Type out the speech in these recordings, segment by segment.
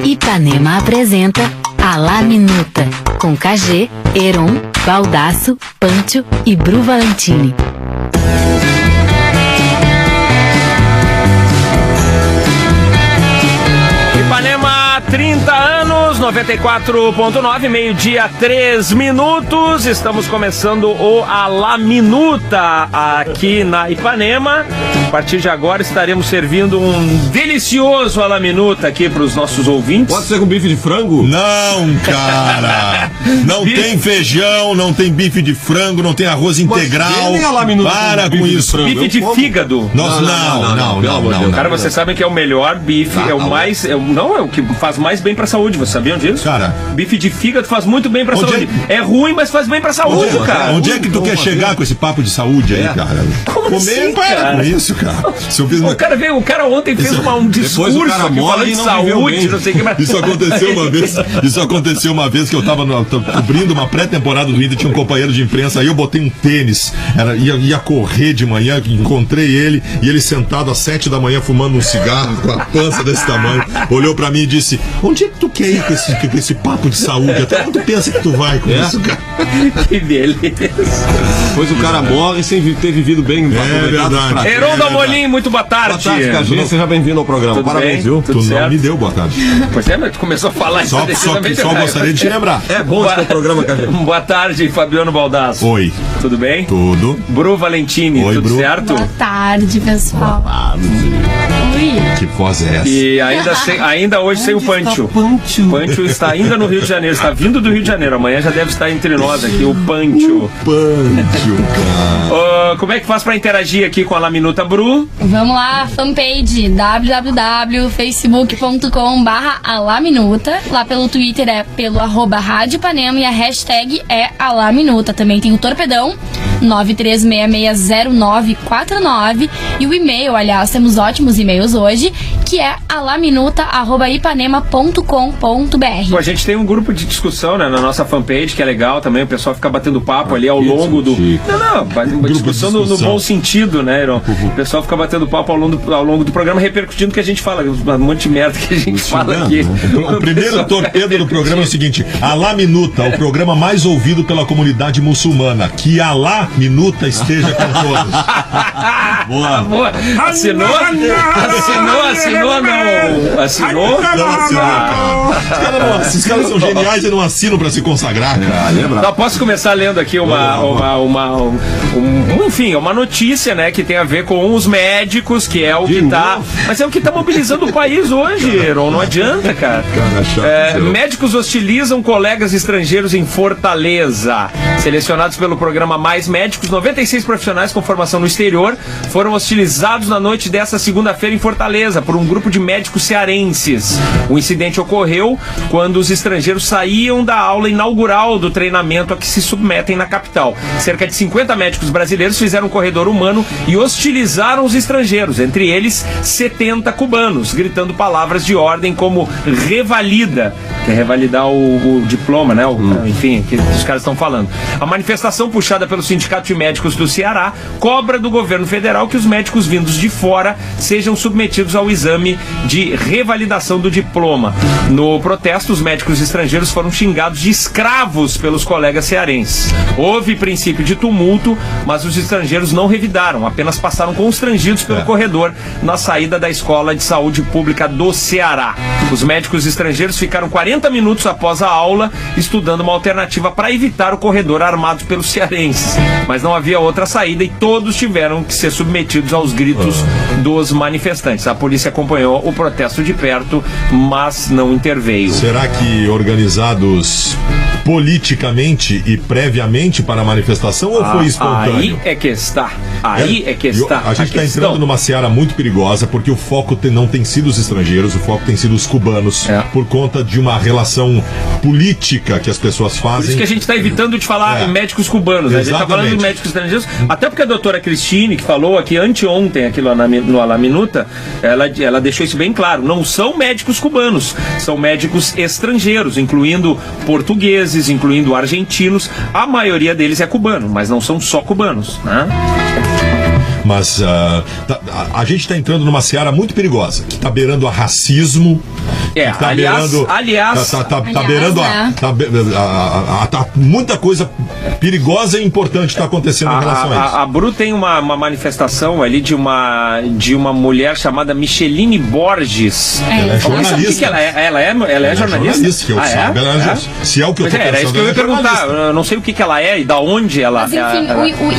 Ipanema apresenta A La Minuta, com KG, Heron, Baldasso, Pancho e Bru Valentini. Ipanema, 30 anos, 94.9, meio-dia, 3 minutos. Estamos começando o A La Minuta aqui na Ipanema. A partir de agora estaremos servindo um delicioso A La Minuta aqui para os nossos ouvintes. Pode ser com bife de frango? Não, cara. Não tem feijão, não tem bife de frango, não tem arroz integral. Para com isso. Bife de fígado. Não. Cara, vocês sabem que é o melhor bife, é o mais... é o que faz mais bem pra saúde, vocês sabiam disso? Cara, bife de fígado faz muito bem pra saúde. É ruim, mas faz bem pra saúde, cara. Onde é que tu quer chegar com esse papo de saúde aí, cara? Como assim, para cara? com isso, cara. Se eu fiz uma... O cara ontem fez um discurso aqui falando de saúde, não sei o que mais. Isso aconteceu uma vez que eu tava cobrindo uma pré-temporada do Inter, tinha um companheiro de imprensa, aí eu botei um tênis, ia correr de manhã, encontrei ele, e ele sentado às 7 da manhã fumando um cigarro, com a pança desse tamanho, olhou pra mim e disse: onde é que tu quer ir com esse papo de saúde? Até onde tu pensa que tu vai com isso, cara? Que beleza. Depois o cara morre sem ter vivido bem. É verdade. Heron Dalmolin, muito boa tarde. Boa tarde, KG, seja bem-vindo ao programa. Tudo Parabéns, bem? viu? Tu não me deu boa tarde. Pois é, mas tu começou a falar isso. Só gostaria de te lembrar. É bom esse programa, KG. Boa tarde, Fabiano Baldasso. Oi. Tudo bem? Tudo. Bru Valentini, Oi, tudo Bru. certo? Boa tarde, pessoal. Oi. Que voz é essa? E ainda hoje sem o Pancho. O Pancho está ainda no Rio de Janeiro, está vindo do Rio de Janeiro. Amanhã já deve estar entre nós aqui, o Pancho. Cara. Como é que faz para interagir aqui com a La Minuta, Bru? Vamos lá, fanpage www.facebook.com/alaminuta. Lá pelo Twitter é pelo @Rádio Ipanema e a hashtag é alaminuta. Também tem o Torpedão 93660949 e o e-mail, aliás, temos ótimos e-mails hoje, que é alaminuta@ipanema.com.br. A gente tem um grupo de discussão, né, na nossa fanpage, que é legal também, o pessoal fica batendo papo ali ao longo do... Uma discussão no bom sentido, né, Heron? O pessoal fica batendo papo ao longo do programa, repercutindo o que a gente fala, um monte de merda que a gente fala aqui. O primeiro torpedo do programa é o seguinte: A La Minuta, o programa mais ouvido pela comunidade muçulmana. Que a La Minuta esteja com todos. Boa. Assinou? Esses caras são geniais e não assinam pra se consagrar, cara. Não, posso começar lendo aqui uma notícia, né, que tem a ver com os médicos, que é o que tá... Mas é o que tá mobilizando o país hoje, Heron, não adianta, cara. Médicos hostilizam colegas estrangeiros em Fortaleza. Selecionados pelo programa Mais Médicos, 96 profissionais com formação no exterior foram hostilizados na noite desta segunda-feira em Fortaleza por um grupo de médicos cearenses. O incidente ocorreu quando os estrangeiros saíam da aula inaugural do treinamento a que se submetem na capital. Cerca de 50 médicos brasileiros fizeram um corredor humano e hostilizaram os estrangeiros, entre eles 70 cubanos, gritando palavras de ordem como revalida, que é revalidar o diploma, né? Enfim, que os caras estão falando. A manifestação, puxada pelo Sindicato de Médicos do Ceará, cobra do governo federal que os médicos vindos de fora sejam submetidos ao exame de revalidação do diploma. No protesto, os médicos estrangeiros foram xingados de escravos pelos colegas cearenses. Houve princípio de tumulto, mas os estrangeiros não revidaram, apenas passaram constrangidos pelo corredor na saída da Escola de Saúde Pública do Ceará. Os médicos estrangeiros ficaram 40 minutos após a aula estudando uma alternativa para evitar o corredor armado pelos cearenses, mas não havia outra saída e todos tiveram que ser submetidos aos gritos dos manifestantes. A polícia acompanhou o protesto de perto, mas não interveio. Será que organizados politicamente e previamente para a manifestação ou foi espontâneo? Aí é que está. A gente está entrando numa seara muito perigosa, porque o foco não tem sido os estrangeiros, o foco tem sido os cubanos, por conta de uma relação política que as pessoas fazem. Por isso que a gente está evitando de falar médicos cubanos, né? A gente está falando de médicos estrangeiros, até porque a doutora Cristine, que falou aqui anteontem, aqui no A La Minuta, ela deixou isso bem claro. Não são médicos cubanos, são médicos estrangeiros, incluindo portugueses, incluindo argentinos. A maioria deles é cubano, mas não são só cubanos, né? Mas a gente está entrando numa seara muito perigosa, que está beirando a racismo, Tá muita coisa perigosa e importante está acontecendo em relação a isso. A Bru tem uma manifestação ali de uma mulher chamada Micheline Borges. Ela é jornalista. O que ela é? Ela é jornalista? Que eu saiba. Se é o que eu tô pensando. Era isso que eu ia perguntar. Eu não sei o que ela é e da onde ela... Mas enfim,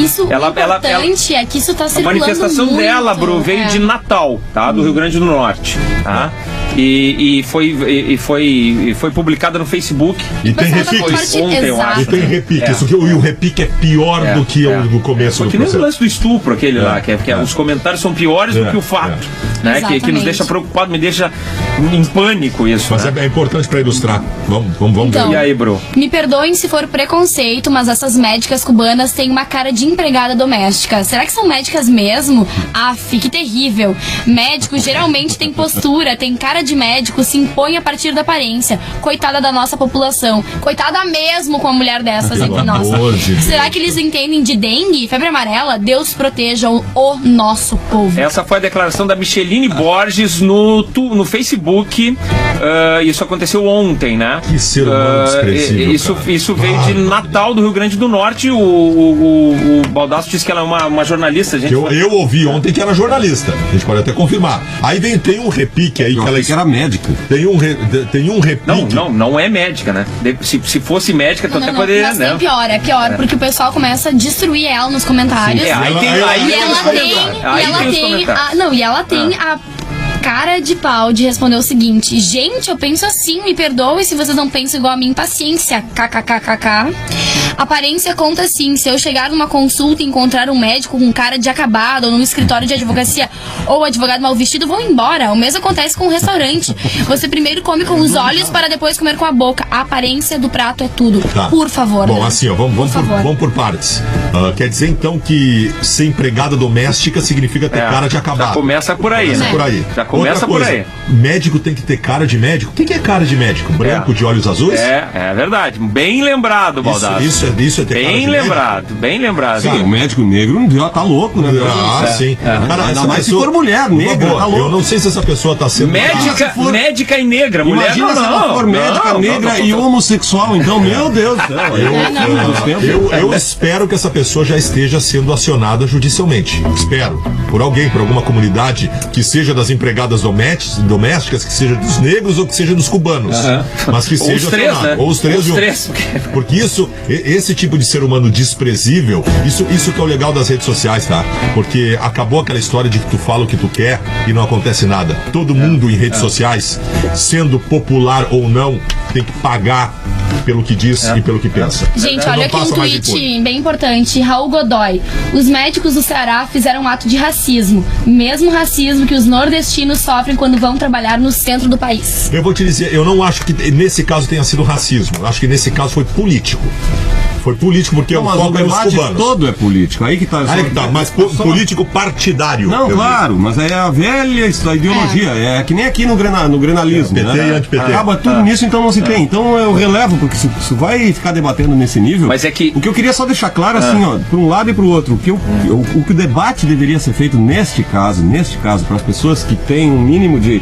isso importante é que isso tá circulando muito. A manifestação dela, Bru, veio de Natal, tá? Do Rio Grande do Norte, tá? E foi publicada no Facebook. E tem repique. Ontem, eu acho. E tem repique. E o repique é pior do que o começo do processo. Que nem o lance do estupro, aquele lá, que os comentários são piores do que o fato. Né? Que nos deixa preocupado, me deixa em pânico isso. Mas é importante para ilustrar. Vamos então, ver. E aí, Bru? Me perdoem se for preconceito, mas essas médicas cubanas têm uma cara de empregada doméstica. Será que são médicas mesmo? Que terrível. Médico geralmente tem postura, tem cara de médico, se impõe a partir da aparência. Coitada da nossa população. Coitada mesmo com uma mulher dessas entre nós. Será que eles entendem de dengue, febre amarela? Deus proteja o nosso povo. Essa foi a declaração da Micheline Borges no Facebook. Isso aconteceu ontem, né? Que ser humano desprezível, isso veio de Natal, do Rio Grande do Norte. O Baldasso disse que ela é uma jornalista. Eu ouvi ontem que era jornalista. A gente pode até confirmar. Aí tem um repique aí que ela que era médica. Tem um repique. Não é médica, né? Se fosse médica, tu até poderia, mas né? É pior, porque o pessoal começa a destruir ela nos comentários. E ela tem a cara de pau de responder o seguinte: gente, eu penso assim, me perdoe se vocês não pensam igual a mim, paciência, kkkk. Aparência conta sim. Se eu chegar numa consulta e encontrar um médico com cara de acabado ou num escritório de advocacia ou advogado mal vestido, vão embora. O mesmo acontece com um restaurante. Você primeiro come com os olhos para depois comer com a boca. A aparência do prato é tudo. Tá. Por favor. Bom, assim, ó, vamos por partes. Quer dizer então que ser empregada doméstica significa ter cara de acabado. Já começa por aí, né? Já começa por aí. Médico tem que ter cara de médico. O que é cara de médico? Branco de olhos azuis? É verdade. Bem lembrado, Baldasso. Isso é ter cara de médico? Bem lembrado. Sim, o médico negro já tá louco, né? Sim. Cara, ainda mais se for mulher negra, tá louco. Eu não sei se essa pessoa tá sendo... Médica e negra. Mulher Imagina se ela for médica negra e homossexual, então, meu Deus do céu. Eu espero que essa pessoa já esteja sendo acionada judicialmente. Espero. Por alguém, por alguma comunidade, que seja das empregadas domésticas, que seja dos negros ou que seja dos cubanos. Mas que seja acionada. Né? Ou os três juntos. Porque esse tipo de ser humano desprezível, isso que é o legal das redes sociais, tá? Porque acabou aquela história de que tu fala o que tu quer e não acontece nada. Todo mundo em redes sociais, sendo popular ou não, tem que pagar pelo que diz e pelo que pensa. Gente, olha aqui um tweet bem importante. Raul Godoy: os médicos do Ceará fizeram um ato de racismo, mesmo racismo que os nordestinos sofrem quando vão trabalhar no centro do país. Eu vou te dizer, eu não acho que nesse caso tenha sido racismo. Eu acho que nesse caso foi político. Foi político porque o foco é os cubanos. Todo é político. Aí que tá. Mas político partidário. Não, claro, mas é a velha ideologia. É que nem aqui no grenalismo. PT e anti-PT. Acaba tudo nisso, então não se tem. Então eu relevo, porque se vai ficar debatendo nesse nível. Mas é que... O que eu queria só deixar claro, assim, ó, para um lado e para o outro, o que o debate deveria ser feito neste caso, para as pessoas que têm um mínimo de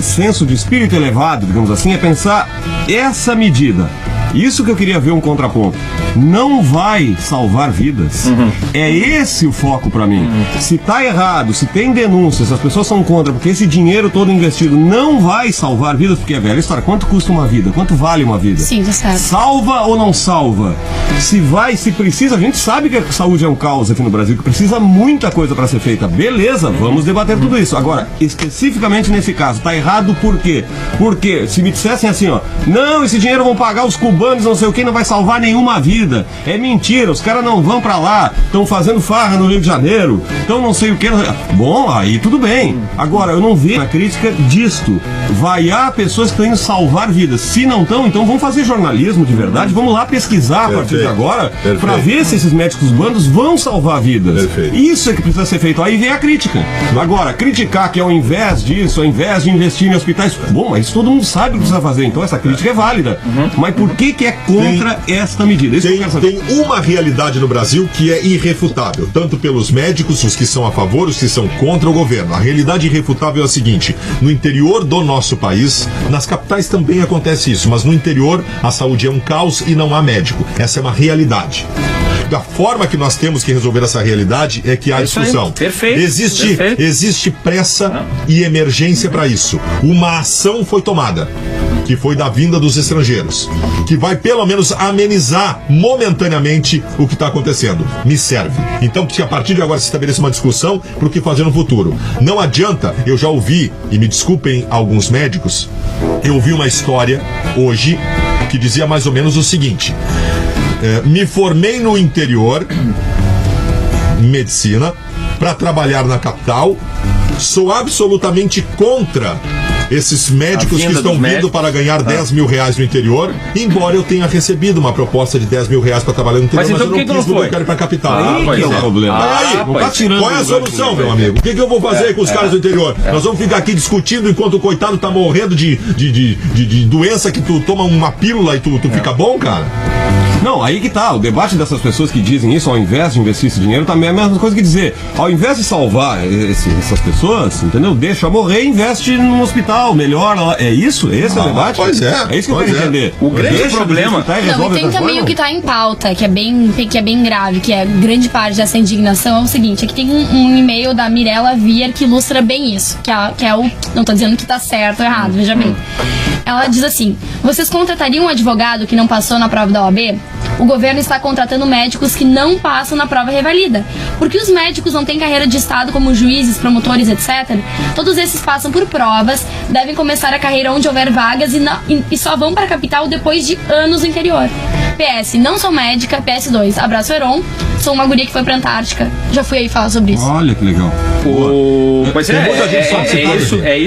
senso de espírito elevado, digamos assim, é pensar essa medida. Isso que eu queria ver um contraponto. Não vai salvar vidas. É esse o foco pra mim. Se tá errado, se tem denúncias, as pessoas são contra, porque esse dinheiro todo investido não vai salvar vidas, porque é velha história. Quanto custa uma vida? Quanto vale uma vida? Sim, você sabe. Salva ou não salva? Se precisa, a gente sabe que a saúde é um caos aqui no Brasil, que precisa muita coisa pra ser feita. Beleza, vamos debater tudo isso. Agora, especificamente nesse caso, tá errado por quê? Porque se me dissessem assim, ó, não, esse dinheiro vão pagar os cubanos, não sei o que, não vai salvar nenhuma vida. É mentira, os caras não vão pra lá, estão fazendo farra no Rio de Janeiro, então não sei o que. Bom, aí tudo bem. Agora, eu não vejo a crítica disto. Vaiar pessoas que estão indo salvar vidas. Se não estão, então vamos fazer jornalismo de verdade, vamos lá pesquisar a partir de agora, pra ver se esses médicos bandos vão salvar vidas. Isso é que precisa ser feito. Aí vem a crítica. Agora, criticar que ao invés disso, ao invés de investir em hospitais, bom, mas todo mundo sabe o que precisa fazer, então essa crítica é válida. Mas por que que é contra esta medida? Isso que eu quero saber. Tem uma realidade no Brasil que é irrefutável, tanto pelos médicos, os que são a favor, os que são contra o governo. A realidade irrefutável é a seguinte: no interior do nosso país, nas capitais também acontece isso, mas no interior a saúde é um caos e não há médico. Essa é uma realidade. Da forma que nós temos que resolver essa realidade é que há discussão. Perfeito. Existe pressa e emergência para isso. Uma ação foi tomada, que foi da vinda dos estrangeiros, que vai pelo menos amenizar momentaneamente o que está acontecendo. Me serve. Então, que a partir de agora se estabeleça uma discussão para o que fazer no futuro. Não adianta, eu já ouvi, e me desculpem alguns médicos, eu ouvi uma história hoje que dizia mais ou menos o seguinte: me formei no interior, em medicina, para trabalhar na capital, sou absolutamente contra esses médicos que estão vindo para ganhar 10 mil reais no interior, embora eu tenha recebido uma proposta de 10 mil reais para trabalhar no interior, mas eu não quis, porque eu quero ir para a capital. Aí que é o problema. Qual é a solução, meu amigo? O que eu vou fazer com os caras do interior? Nós vamos ficar aqui discutindo enquanto o coitado tá morrendo de doença, que tu toma uma pílula e tu fica bom, cara? Não, aí que tá. O debate dessas pessoas que dizem isso, ao invés de investir esse dinheiro, também é a mesma coisa que dizer, ao invés de salvar essas pessoas, entendeu? Deixa morrer e investe num hospital, melhora. É isso? Esse é o debate? Pois é. É isso que eu quero entender. O grande problema... Não, e tem também o que tá em pauta, que é bem grave, que é grande parte dessa indignação, é o seguinte: é que tem um e-mail da Mirella Vier que ilustra bem isso, que é o... Não tô dizendo que tá certo ou errado, veja bem. Ela diz assim: vocês contratariam um advogado que não passou na prova da OAB? O governo está contratando médicos que não passam na prova revalida. Porque os médicos não têm carreira de estado como juízes, promotores, etc. Todos esses passam por provas, devem começar a carreira onde houver vagas e só vão para a capital depois de anos no interior. PS, não sou médica. PS2, abraço Heron. Sou uma guria que foi pra Antártica. Já fui aí falar sobre isso. Olha que legal. Pois é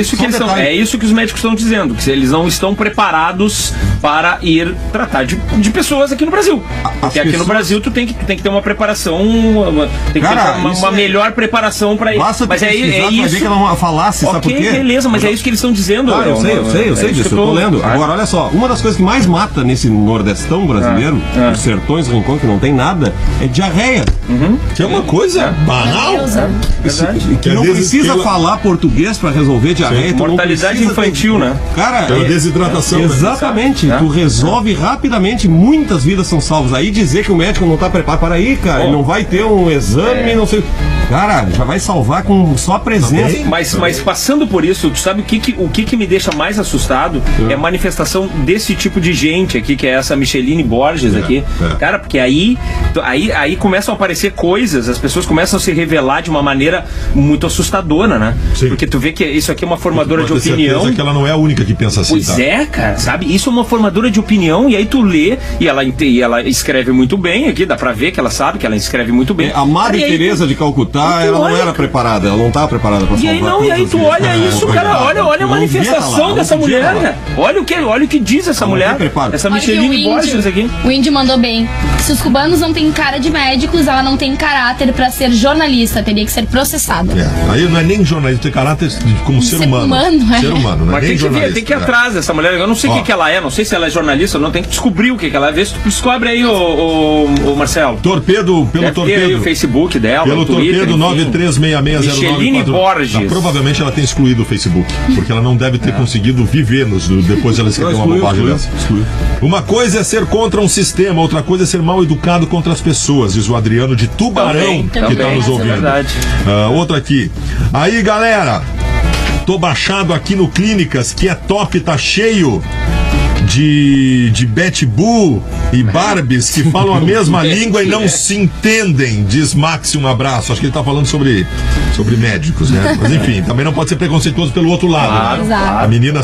isso que os médicos estão dizendo, que eles não estão preparados para ir tratar de pessoas aqui no Brasil. Porque aqui no Brasil tu tem que ter uma preparação, tem que ter uma melhor preparação para ir. Mas é isso. Vai ver que ela é uma falácia, sabe por quê? Beleza, mas é isso que eles estão dizendo. Eu sei disso, eu tô lendo. Agora, olha só, uma das coisas que mais mata nesse nordestão brasileiro, os sertões, rincões, que não tem nada, é diarreia. Que é uma coisa banal. Que não precisa falar português pra resolver diarreia. Mortalidade infantil, né? Cara, desidratação. Exatamente. Tu resolve rapidamente, muitas vidas são salvas. Aí dizer que o médico não tá preparado para ir, cara, ele não vai ter um exame, não sei. Cara, já vai salvar com só a presença. Mas passando por isso, tu sabe o que me deixa mais assustado? É a manifestação desse tipo de gente aqui, que é essa Micheline Borges aqui. Cara, porque aí começam a aparecer coisas, as pessoas começam a se revelar de uma maneira muito assustadora, né? Sim. Porque tu vê que isso aqui é uma formadora de opinião. Que ela não é a única que pensa assim. Pois é, cara, sabe? Isso é uma formadora de opinião, e aí tu lê, e ela escreve muito bem aqui, dá pra ver que ela sabe que ela escreve muito bem. A Madre Teresa de Calcutá, ela não era preparada, ela não estava preparada pra salvar. E aí tu olha isso, cara, olha a manifestação dessa mulher, cara. Olha o que diz essa mulher, essa Micheline Borges aqui. O Indy mandou bem. Se os cubanos não têm cara de médicos, ela não tem caráter pra ser jornalista, teria que ser processada. Aí não é nem jornalista, tem caráter como ser humano. Ser humano, não é nem jornalista. Tem que ir atrás dessa mulher. Eu não sei o que ela é, não sei se ela é jornalista ou não, tem que descobrir o que ela é. Vê se tu descobre aí, o Marcelo. Pelo torpedo. Aí o Facebook dela, pelo torpedo 936609. Micheline Borges. Provavelmente ela tem excluído o Facebook, porque ela não deve ter conseguido viver depois ela escrever uma bobagem dessa. Uma coisa é ser contra um sistema, outra coisa é ser mal educado contra as pessoas, diz o Adriano de Tubarão, que está nos ouvindo. Outra aqui. Aí, galera, tô baixado aqui no Clínicas, que é top, tá cheio de Betty Boo e Barbies que falam a mesma língua e não se entendem, diz Maxi, um abraço. Acho que ele tá falando sobre médicos, né? Mas enfim, também não pode ser preconceituoso pelo outro lado, né? A menina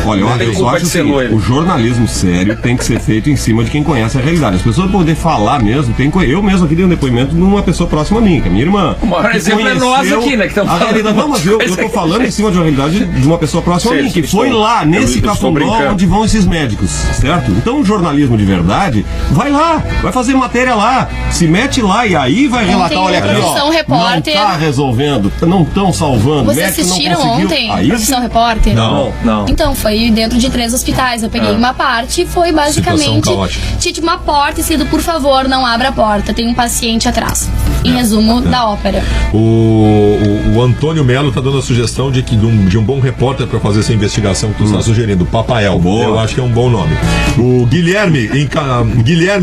Olha, eu só acho que o jornalismo sério tem que ser feito em cima de quem conhece a realidade. As pessoas poder falar mesmo, eu mesmo aqui dei um depoimento de uma pessoa próxima a mim, que é minha irmã. O maior exemplo é nós aqui, né? Que a realidade, não, mas eu tô falando em cima de uma realidade de uma pessoa próxima a mim, que foi lá nesse Cafundó onde vão esses médicos, certo? Então o jornalismo de verdade vai lá, vai fazer matéria lá, se mete lá e aí vai relatar, olha aqui, Profissão Repórter. não tá resolvendo, não estão salvando. Vocês médico não assistiram conseguiu. ontem Aí Profissão Repórter? Não. Então, foi dentro de 3 hospitais. Eu peguei uma parte e foi Situação basicamente... caótica. Tinha tipo uma porta escrito, por favor, não abra a porta, tem um paciente atrás. Em resumo, da ópera. O Antônio Melo tá dando a sugestão de um bom repórter para fazer essa investigação que tu está sugerindo, Papael. Boa. Eu acho que é um bom nome. O Guilherme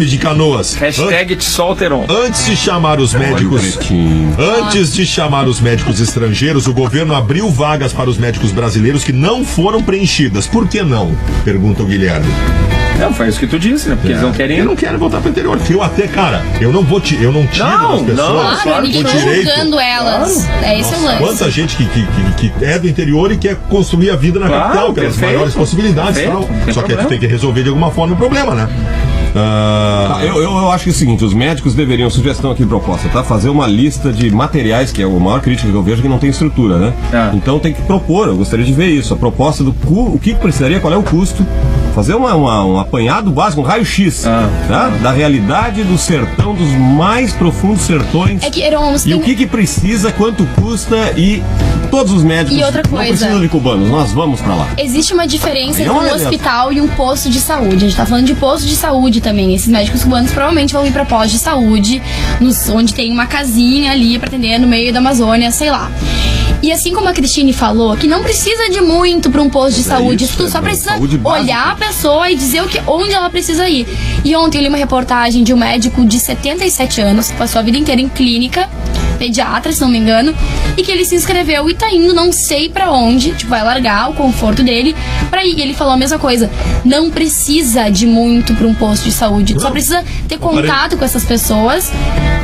de Canoas. Hashtag te solteron. Antes de chamar os médicos, estrangeiros, o governo abriu vagas para os médicos brasileiros que não foram preenchidas. Por que não? Pergunta o Guilherme. Não, foi isso que tu disse, né? Porque eles não querem. Eles não querem voltar para o interior. Eu até, cara, eu não tiro Não, das pessoas. não. Claro, ninguém o tá direito. julgando elas. É esse o lance. Quanta gente que é do interior e quer construir a vida na Claro, capital, que é as perfeito. maiores possibilidades e tal. Perfeito, não tem Só que problema. tu tem que resolver de alguma forma o problema, né? Tá, eu acho que é o seguinte, os médicos deveriam, sugestão aqui proposta, tá? Fazer uma lista de materiais, que é a maior crítica que eu vejo, que não tem estrutura, né? Então tem que propor, eu gostaria de ver isso, a proposta do o que precisaria, qual é o custo, fazer um apanhado básico, um raio-x, tá? Da realidade do sertão, dos mais profundos sertões. É que, Heron, E o que precisa, quanto custa e todos os médicos E outra não coisa. precisam de cubanos, nós vamos pra lá. Existe uma diferença É entre um um elemento. hospital e um posto de saúde. A gente tá falando de posto de saúde também. Esses médicos cubanos provavelmente vão ir pra postos de saúde, onde tem uma casinha ali pra atender no meio da Amazônia, sei lá. E assim como a Cristine falou, que não precisa de muito pra um posto de saúde. isso, Tu só é precisa saúde básica. olhar a pessoa e dizer onde ela precisa ir. E ontem eu li uma reportagem de um médico de 77 anos, que passou a vida inteira em clínica, pediatra, se não me engano, e que ele se inscreveu e tá indo não sei pra onde, tipo, vai largar o conforto dele pra ir. E ele falou a mesma coisa, não precisa de muito pra um posto de saúde, tu só precisa ter contato com essas pessoas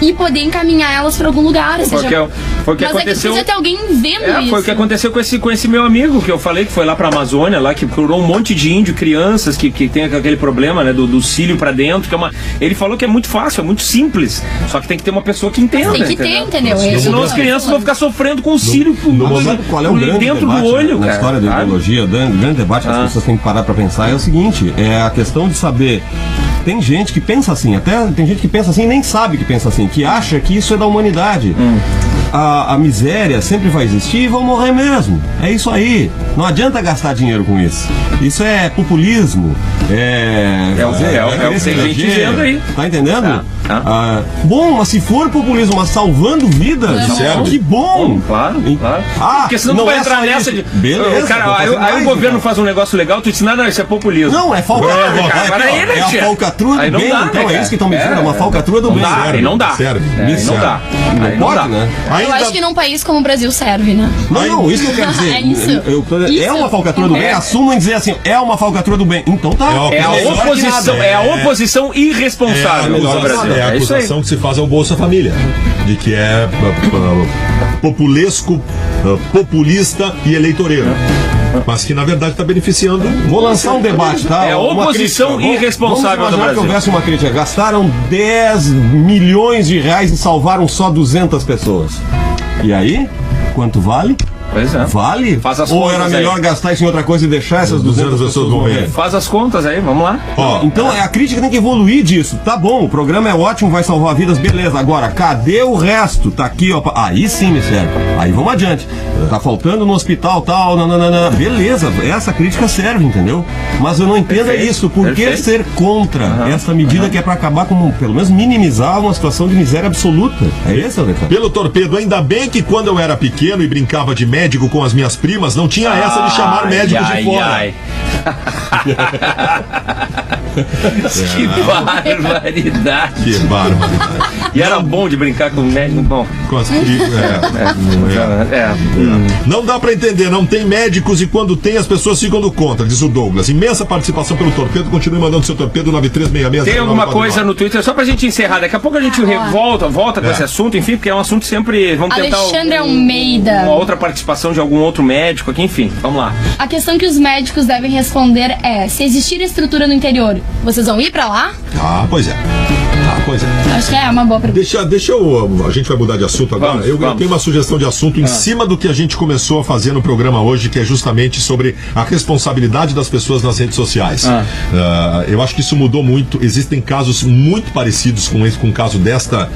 e poder encaminhar elas pra algum lugar. Ou seja, Foi o que mas aconteceu. é que precisa ter alguém vendo isso. Foi o que aconteceu com esse meu amigo, que eu falei que foi lá pra Amazônia, lá, que curou um monte de índio, crianças que tem aquele problema, né, do cílio pra dentro, que é ele falou que é muito fácil, é muito simples, só que tem que ter uma pessoa que entenda. Tem que ter, entendeu? Senão as crianças vão ficar sofrendo com o cílio Sabe qual é o grande dentro debate do olho, na cara, história da sabe? ideologia? O grande debate que as pessoas têm que parar pra pensar é o seguinte, é a questão de saber. Tem gente que pensa assim, até tem gente que pensa assim e nem sabe que pensa assim, que acha que isso é da humanidade. A miséria sempre vai existir e vão morrer mesmo. É isso aí. Não adianta gastar dinheiro com isso. Isso é populismo. o que tem gente dizendo aí. Tá entendendo? Tá. Bom, mas se for populismo, mas salvando vidas, que bom. Claro. Porque senão não tu vai é entrar só nessa isso. de. Beleza, Cara, vou fazer aí mais, o governo então. faz um negócio legal, tu diz, não, isso é populismo. Não, é falcatrua. É a falcatrua Aí do não bem, dá, então né, é isso que estão me dizendo, cara? é uma falcatrua do Não bem. dá, aí não dá. Serve. Aí não dá. Aí Não pode, dá. né? Eu acho que num país como o Brasil serve, né? Não, isso que eu quero dizer. É isso. É uma falcatrua do bem, assumam em dizer assim, é uma falcatrua do bem. Então tá. É a oposição irresponsável do Brasil. É a isso aí. acusação que se faz ao Bolsa Família, de que é populesco, populista e eleitoreiro. Mas que na verdade está beneficiando. Vou lançar um debate, tá? É a Uma oposição crítica. irresponsável do Vamos imaginar Brasil. que houvesse uma crítica. Gastaram 10 milhões de reais e salvaram só 200 pessoas. E aí? Quanto vale? Pois é. Vale? Faz as Ou contas era aí. melhor gastar isso em outra coisa e deixar essas 200 pessoas morrer? Faz as contas aí, vamos lá. Então a crítica tem que evoluir disso. Tá bom, o programa é ótimo, vai salvar vidas, beleza. Agora, cadê o resto? Tá aqui, ó. Aí sim me serve. Aí vamos adiante. Tá faltando no hospital, tal, nananana. Beleza, essa crítica serve, entendeu? Mas eu não entendo Perfeito, isso. Por que perfeito. ser contra essa medida que é pra acabar com, pelo menos, minimizar uma situação de miséria absoluta? É esse, Alexandre? Pelo Torpedo, ainda bem que quando eu era pequeno e brincava de médico com as minhas primas, não tinha essa de chamar médicos de fora. Que barbaridade. Que barbaridade. E era bom de brincar com o médico, bom. Não dá pra entender, não tem médicos e quando tem as pessoas ficam do contra, diz o Douglas. Imensa participação pelo Torpedo, continue mandando seu Torpedo 9366. Tem alguma coisa no Twitter, só pra gente encerrar, daqui a pouco a gente volta com esse assunto, enfim, porque é um assunto sempre, vamos tentar Alexandre Almeida. uma outra participação de algum outro médico aqui, enfim, vamos lá. A questão que os médicos devem responder é: se existir estrutura no interior, vocês vão ir pra lá? Ah, pois é. Pois é. Acho que é uma boa pergunta. Deixa eu. A gente vai mudar de assunto agora. Eu tenho uma sugestão de assunto em cima do que a gente começou a fazer no programa hoje, que é justamente sobre a responsabilidade das pessoas nas redes sociais. Eu acho que isso mudou muito. Existem casos muito parecidos com o caso desta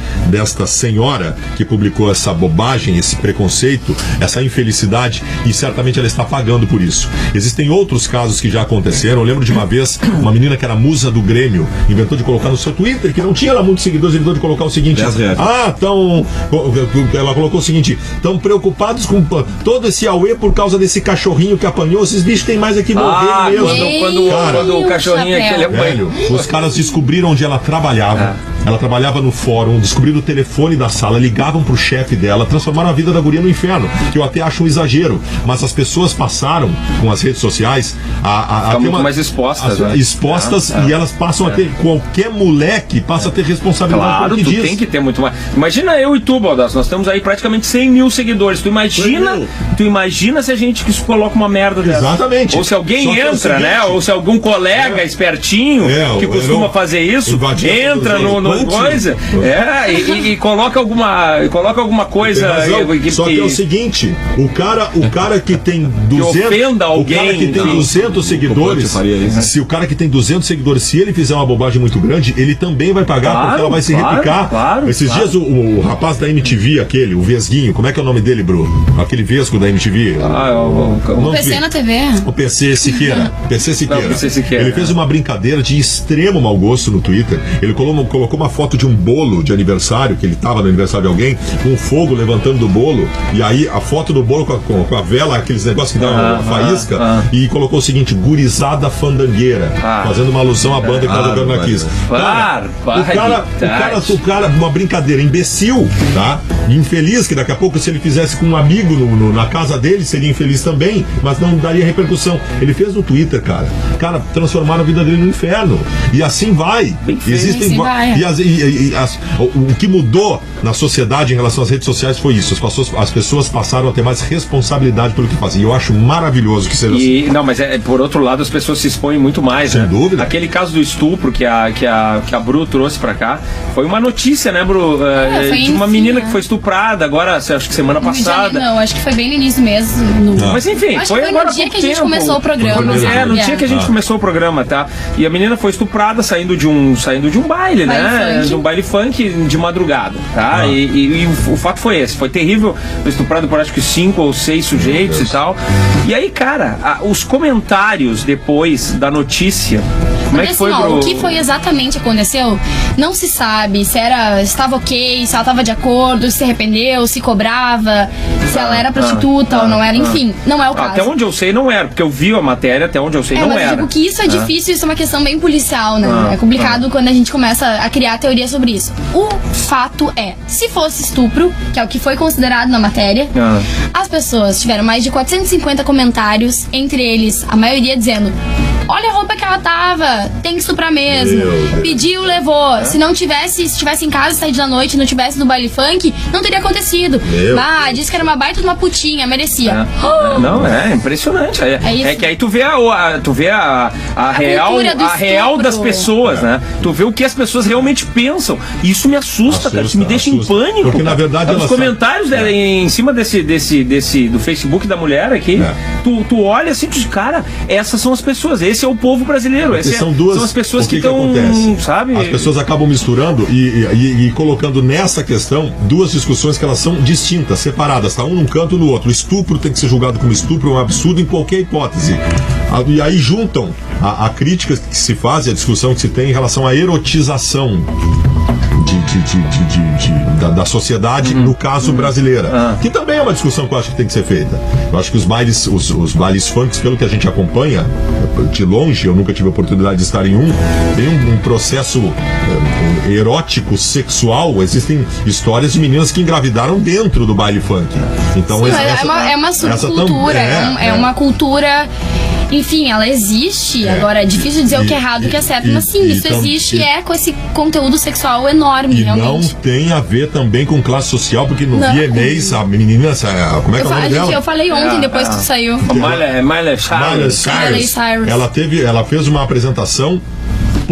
senhora que publicou essa bobagem, esse preconceito, essa infelicidade, e certamente ela está pagando por isso. Existem outros casos que já aconteceram. Eu lembro de uma vez, uma menina que era musa do Grêmio, inventou de colocar no seu Twitter, que não tinha lá muitos seguidores, inventou de colocar o seguinte: ela colocou o seguinte: estão preocupados com todo esse auê por causa desse cachorrinho que apanhou, esses bichos têm mais é que morrer mesmo. Quando o cachorrinho aquele apanhou. Os caras descobriram onde ela trabalhava. Ela trabalhava no fórum, descobriram o telefone da sala, ligavam pro chefe dela, transformaram a vida da guria no inferno, que eu até acho um exagero. Mas as pessoas passaram, com as redes sociais, a ter muito mais expostas, né? Expostas, e elas passam a ter, qualquer moleque passa a ter responsabilidade. Claro, tu tem que ter muito mais. Imagina eu e tu, Baldasso, nós temos aí praticamente 100 mil seguidores. Tu imagina se a gente coloca uma merda dessa. Exatamente. Ou se alguém entra, né? Ou se algum colega espertinho que costuma fazer isso, entra no coisa, e coloca alguma coisa. Só que é o seguinte, o cara que tem 200, que ofenda alguém, o cara que tem 200 seguidores, se o cara que tem 200 seguidores, se ele fizer uma bobagem muito grande, ele também vai pagar, porque ela vai se repicar. Esses dias o rapaz da MTV, o Vesguinho, como é que é o nome dele, Bru? Aquele Vesgo da MTV. O PC na TV. O PC Siqueira. Ele fez uma brincadeira de extremo mau gosto no Twitter. Ele colocou uma foto de um bolo de aniversário, que ele estava no aniversário de alguém, com fogo levantando do bolo, e aí a foto do bolo com a vela, aqueles negócios que dão uma faísca, e colocou o seguinte: gurizada fandangueira, fazendo uma alusão à banda que tá jogando na Kiss. O cara, uma brincadeira imbecil, tá? Infeliz, que daqui a pouco, se ele fizesse com um amigo na casa dele, seria infeliz também, mas não daria repercussão. Ele fez no Twitter, cara, transformaram a vida dele no inferno. E assim vai. Existem o que mudou na sociedade em relação às redes sociais foi isso. As pessoas passaram a ter mais responsabilidade pelo que fazem. E eu acho maravilhoso que seja assim. Não, mas por outro lado, as pessoas se expõem muito mais. Sem dúvida. Aquele caso do estupro que a Bru trouxe pra cá foi uma notícia, né, Bru? De uma menina que foi estuprada agora, acho que semana passada. Não, acho que foi bem no início mesmo. Mas enfim, acho foi que agora no dia há pouco que a gente tempo. começou o programa. No dia que a gente começou o programa, tá? E a menina foi estuprada saindo de um baile, né? De um baile funk de madrugada, tá? E o fato foi esse. Foi terrível. Foi estuprado por acho que 5 ou 6 sujeitos e tal. E aí, cara, os comentários depois da notícia. Como é que foi, o que foi exatamente aconteceu? Não se sabe se estava ok, se ela estava de acordo, se arrependeu, se cobrava, se ela era prostituta ou não era, enfim, não é o caso. Até onde eu sei não era, porque eu vi a matéria, até onde eu sei não mas era. Eu digo que isso é difícil, isso é uma questão bem policial, né? É complicado quando a gente começa a criar teoria sobre isso. O fato é, se fosse estupro, que é o que foi considerado na matéria, as pessoas tiveram mais de 450 comentários, entre eles, a maioria dizendo: olha a roupa que ela tava, tem que estuprar mesmo. Pediu, levou. Se tivesse em casa, saído da noite, não tivesse no baile funk, não teria acontecido. Disse que era uma baita de uma putinha, merecia. Não, é impressionante. É que aí tu vê a real das pessoas, né? Tu vê o que as pessoas realmente pensam. E isso me assusta, cara. Isso me deixa em pânico. Porque na verdade os comentários em cima do Facebook da mulher aqui, tu olha assim, cara, essas são as pessoas. Esse é o povo brasileiro. São as pessoas que estão, sabe? As pessoas acabam misturando e colocando nessa questão duas discussões que elas são distintas, separadas, tá? Um num canto no outro. O estupro tem que ser julgado como estupro, é um absurdo em qualquer hipótese. E aí juntam a crítica que se faz e a discussão que se tem em relação à erotização da sociedade, no caso brasileira, que também é uma discussão que eu acho que tem que ser feita. Eu acho que os bailes funks, pelo que a gente acompanha de longe, eu nunca tive a oportunidade de estar em tem um processo erótico, sexual. Existem histórias de meninas que engravidaram dentro do baile funk. Então é uma subcultura, é uma cultura. Enfim, ela existe. Agora é difícil dizer o que é errado e o que é certo, mas sim, isso existe com esse conteúdo sexual enorme, e realmente. Não tem a ver também com classe social, porque no VMAs, a menina, como é que é o nome dela? Eu falei ontem, depois que tu saiu. Miley Cyrus. Ela fez uma apresentação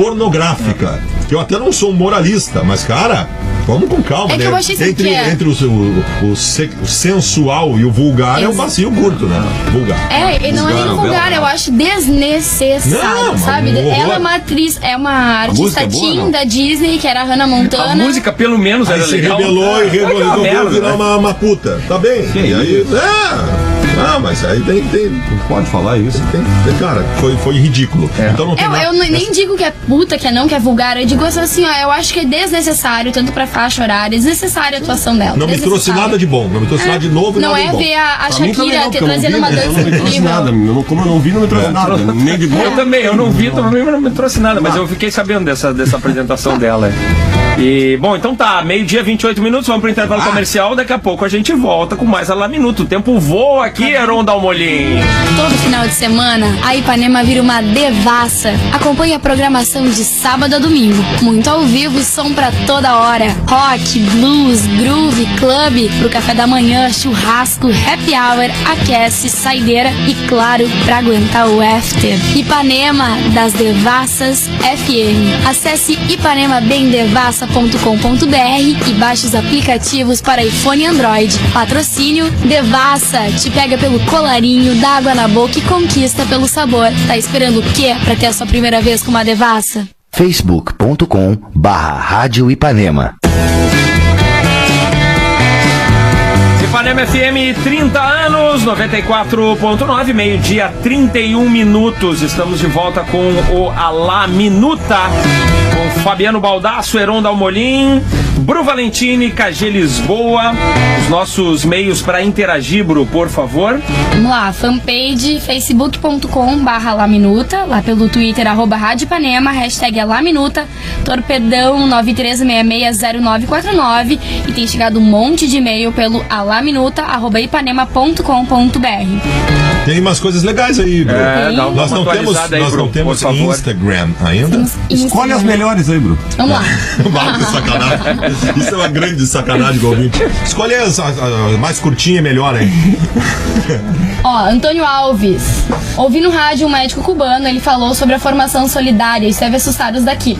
pornográfica. Que eu até não sou um moralista, mas, cara, vamos com calma, É né? que eu achei Entre o sensual e o vulgar é o vazio curto, né? Vulgar. E não é nem vulgar, eu acho desnecessário, Não, sabe? mas Ela é uma atriz, é uma artista música é boa, teen não? da Disney, que era a Hannah Montana. A música, pelo menos, Aí era se legal. rebelou e resolveu merda, virar né? uma puta. Tá bem? E aí, mas aí tem, Não pode falar isso. cara, foi ridículo. Então não tem Eu nem digo que é puta, que é vulgar. Eu digo assim, ó, eu acho que é desnecessário, tanto pra faixa horária, é desnecessária a atuação dela. Não me trouxe nada de bom. Não me trouxe nada de novo e Não nada de é bom. ver a Pra mim também Shakira não, porque eu não trazendo vi, uma né? dança Não me trouxe nada. incrível. Como eu não vi, não me trouxe nada. Nem de bom. Eu também, eu não vi, também não me trouxe nada, mas eu fiquei sabendo dessa apresentação dela. E, bom, então tá, 12h, 28 minutos, vamos pro intervalo comercial, daqui a pouco a gente volta com mais a La Minuto. O tempo voa aqui, Heron Dalmolin. Todo final de semana, a Ipanema vira uma devassa. Acompanhe a programação de sábado a domingo. Muito ao vivo e som pra toda hora. Rock, blues, groove, club, pro café da manhã, churrasco, happy hour, aquece, saideira e, claro, pra aguentar o after. Ipanema das Devassas FM. Acesse ipanemabemdevassa.com.br e baixe os aplicativos para iPhone e Android. Patrocínio Devassa. Te pega pelo colarinho, dá água na boca e conquista pelo sabor. Tá esperando o quê pra ter a sua primeira vez com uma Devassa? facebook.com/Rádio Ipanema. Ipanema FM, 30 anos, 94.9, 12h31 minutos. Estamos de volta com o A La Minuta, com Fabiano Baldasso, Heron Dalmolin, Bru Valentini, KG Lisboa. Os nossos meios para interagir, Bru, por favor. Vamos lá, fanpage facebook.com/Laminuta, lá pelo Twitter, @Rádio Ipanema, hashtag Laminuta, torpedão 93660949, e tem chegado um monte de e-mail pelo alaminuta@ipanema.com.br. Tem umas coisas legais aí, Bru. Dá uma Nós não temos, atualizada aí, nós Bru, não temos por favor. Instagram ainda. Escolhe as melhores aí, Bru. Vamos lá. Vale, sacanagem. Isso é uma grande sacanagem do ouvinte. Escolhe a mais curtinha e melhor aí. Ó, Antônio Alves. Ouvi no rádio um médico cubano, ele falou sobre a formação solidária, isso deve assustar os daqui.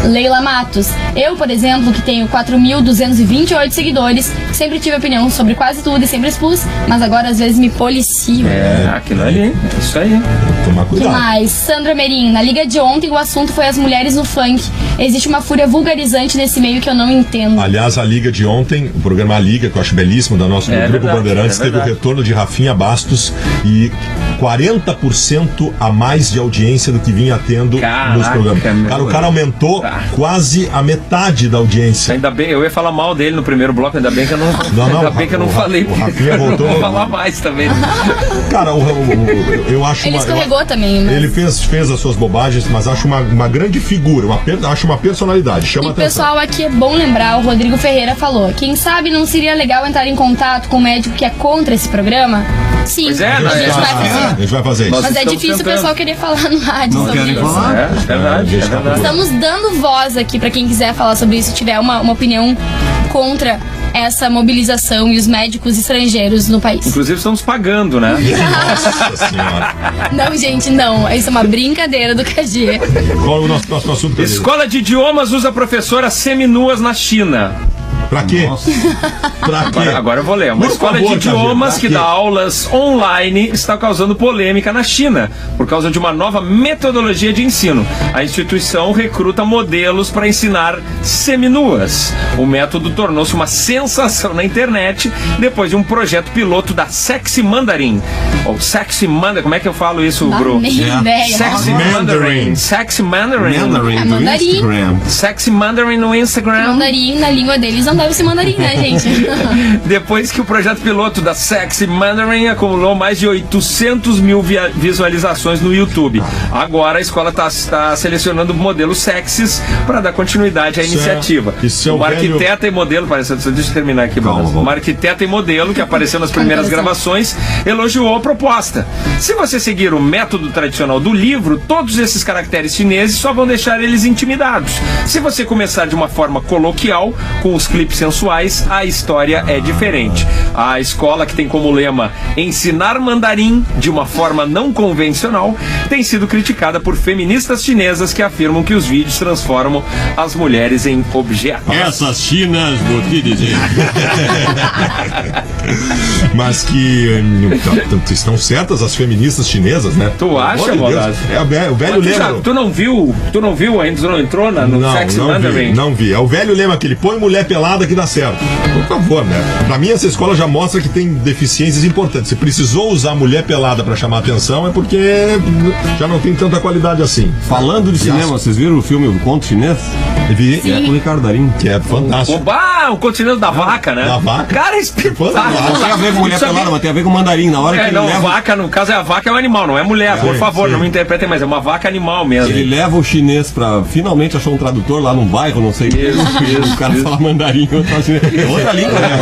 Leila Matos. Eu, por exemplo, que tenho 4.228 seguidores, sempre tive opinião sobre quase tudo e sempre expus, mas agora às vezes me policio. Aquilo ali, é isso aí. Tomar O que cuidado. mais? Sandra Merim. Na liga de ontem o assunto foi as mulheres no funk. Existe uma fúria vulgarizante nesse meio que eu não entendo. Aliás, a Liga de ontem, o programa A Liga, que eu acho belíssimo, do nosso Grupo verdade, Bandeirantes, teve o verdade. retorno de Rafinha Bastos e 40% a mais de audiência do que vinha tendo Caraca, nos programas. meu. Cara, o cara aumentou quase a metade da audiência. Ainda bem, eu ia falar mal dele no primeiro bloco, ainda bem que eu não, Não, ainda bem que eu não o falei. o Rafinha Eu não voltou- vou falar mais também. Cara, eu acho Ele uma. escorregou também, né? Ele fez as suas bobagens, mas acho uma grande figura, acho uma personalidade. Chama E atenção. pessoal, aqui é bom lembrar, o Rodrigo Ferreira falou, quem sabe não seria legal entrar em contato com um médico que é contra esse programa? Sim, Pois é, a né? gente vai fazer. A gente vai fazer isso. Nós Mas é estamos difícil tentando. o pessoal querer falar no rádio Não sobre querem isso. falar? É verdade, é verdade. Estamos dando voz aqui pra quem quiser falar sobre isso, tiver uma opinião contra essa mobilização e os médicos estrangeiros no país. Inclusive estamos pagando, né? Nossa senhora. Não, gente, não. Isso é uma brincadeira do KG. Qual é o nosso próximo assunto? Pedro? Escola de idiomas usa professoras seminuas na China. Pra quê? Pra quê? Agora eu vou ler. Uma Por escola favor, de idiomas Cajê, que pra dá quê? aulas online está causando polêmica na China por causa de uma nova metodologia de ensino. A instituição recruta modelos para ensinar seminuas. O método tornou-se uma sensação na internet depois de um projeto piloto da Sexy Mandarin. Ou Sexy Mandarin, como é que eu falo isso, Não, Bru? nem ideia. Sexy Mandarin. Sexy Mandarin. Mandarin É do mandarim. Instagram. Sexy Mandarin no Instagram. Mandarim, na língua deles, não deve ser mandarim, né, gente? Depois que o projeto piloto da Sexy Mandarin acumulou mais de 800 mil visualizações no YouTube. Agora a escola está selecionando modelos sexys para dar continuidade à Isso é- iniciativa. isso é o Uma velho- arquiteta e modelo, deixa eu terminar aqui, Calma, Bruno. vamos. Uma arquiteta e modelo que apareceu nas primeiras gravações elogiou a proposta. Se você seguir o método tradicional do livro, todos esses caracteres chineses só vão deixar eles intimidados. Se você começar de uma forma coloquial, com os clipes clipes sensuais, a história é diferente. A escola, que tem como lema ensinar mandarim de uma forma não convencional, tem sido criticada por feministas chinesas que afirmam que os vídeos transformam as mulheres em objetos. Essas chinas, vou te dizer. Mas que estão certas as feministas chinesas, né? Tu acha, Baldassi? É o velho lema. Tu não viu ainda? Tu não entrou no Sex Mandarin? Não vi. É o velho lema que ele põe mulher pelada que dá certo. Por favor, né? Pra mim, essa escola já mostra que tem deficiências importantes. Se precisou usar mulher pelada pra chamar atenção, é porque já não tem tanta qualidade assim. Falando de cinema, vocês viram o filme O Conto Chinês? É com o Ricardo Darín. Que é fantástico. O continente da vaca, né? Da vaca. Cara, é espetáculo. Não tem a ver com mulher pelada, mas tem a ver com mandarim. Na hora que ele leva... vaca, no caso a vaca é um animal, não é mulher. Por favor, não me interpretem mais. É uma vaca animal mesmo. Ele leva o chinês pra finalmente achar um tradutor lá no bairro, não sei. O cara fala mandarim, é outra língua, né?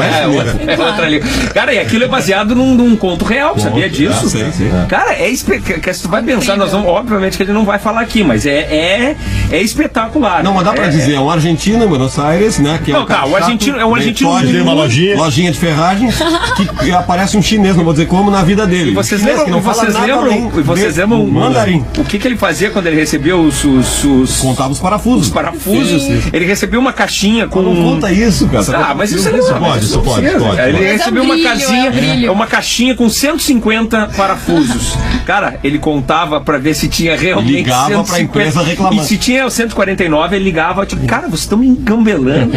É outra língua. Cara, e aquilo é baseado num conto real, sabia disso? Sei. Cara, se tu vai pensar, nós vamos, obviamente que ele não vai falar aqui, mas é espetacular. Não, mas dá pra dizer, é um argentino em Buenos Aires, né? Que é não, tá, o argentino é um argentino. Pode uma lojinha de ferragens que aparece um chinês, não vou dizer como, na vida dele. E vocês lembram mandarim. O que ele fazia quando ele recebia os contava os parafusos. Ele recebeu uma caixinha com... Não conta isso, cara. Mas isso pode. Ele recebeu uma caixinha com 150 parafusos. Cara, ele contava pra ver se tinha realmente ligava 150. Pra empresa reclamar. E se tinha 149, ele ligava, tipo, cara, vocês estão me engambelando.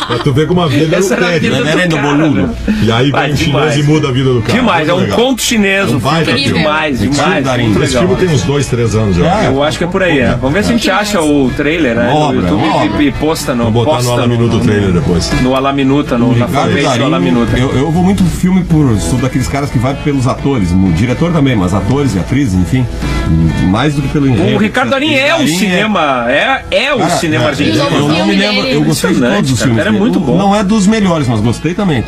Pra tu ver como a vida é no prédio. Boludo. E aí vem um chinês e muda a vida do cara. Demais, é um conto chinês. Demais. Esse filme tem uns 2-3 anos. Eu acho que é por aí. Vamos ver se a gente acha o trailer, né? No YouTube e posta no... Vou botar no Alaminuta o trailer depois. No Alaminuta, na fanpage do Alaminuta. Eu vou muito filme sou daqueles caras que vai pelos atores, o diretor também, mas atores e atrizes, enfim, mais do que pelo enredo. O Ricardo Darín é o cinema, é o cinema argentino. Eu não me lembro, eu gostei de todos os filmes. Era muito bom. Não é dos melhores, mas gostei também.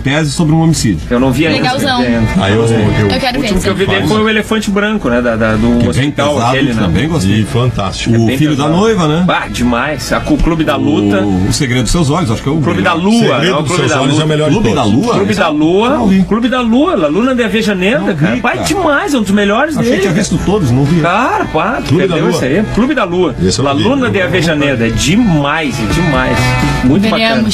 Tese sobre um homicídio. Eu não vi ainda. Legalzão. Eu quero ver. O último que eu vi dele foi o Elefante Branco, né? Do hospital aquele, né? Também gostei. Fantástico. O Filho da Noiva, né? Demais. O Clube da Luta. O Segredo dos Seus Olhos, acho que é o Clube da Lua. O Clube da Lua é o melhor de Clube da todos. Lua? Clube da Lua. La Luna de Avejaneda, cara. Demais, é um dos melhores dele. Achei que tinha visto todos, não vi. Cara, tu perdeu isso aí. Clube da Lua. La Luna de Avejaneda. É demais. Muito bacana.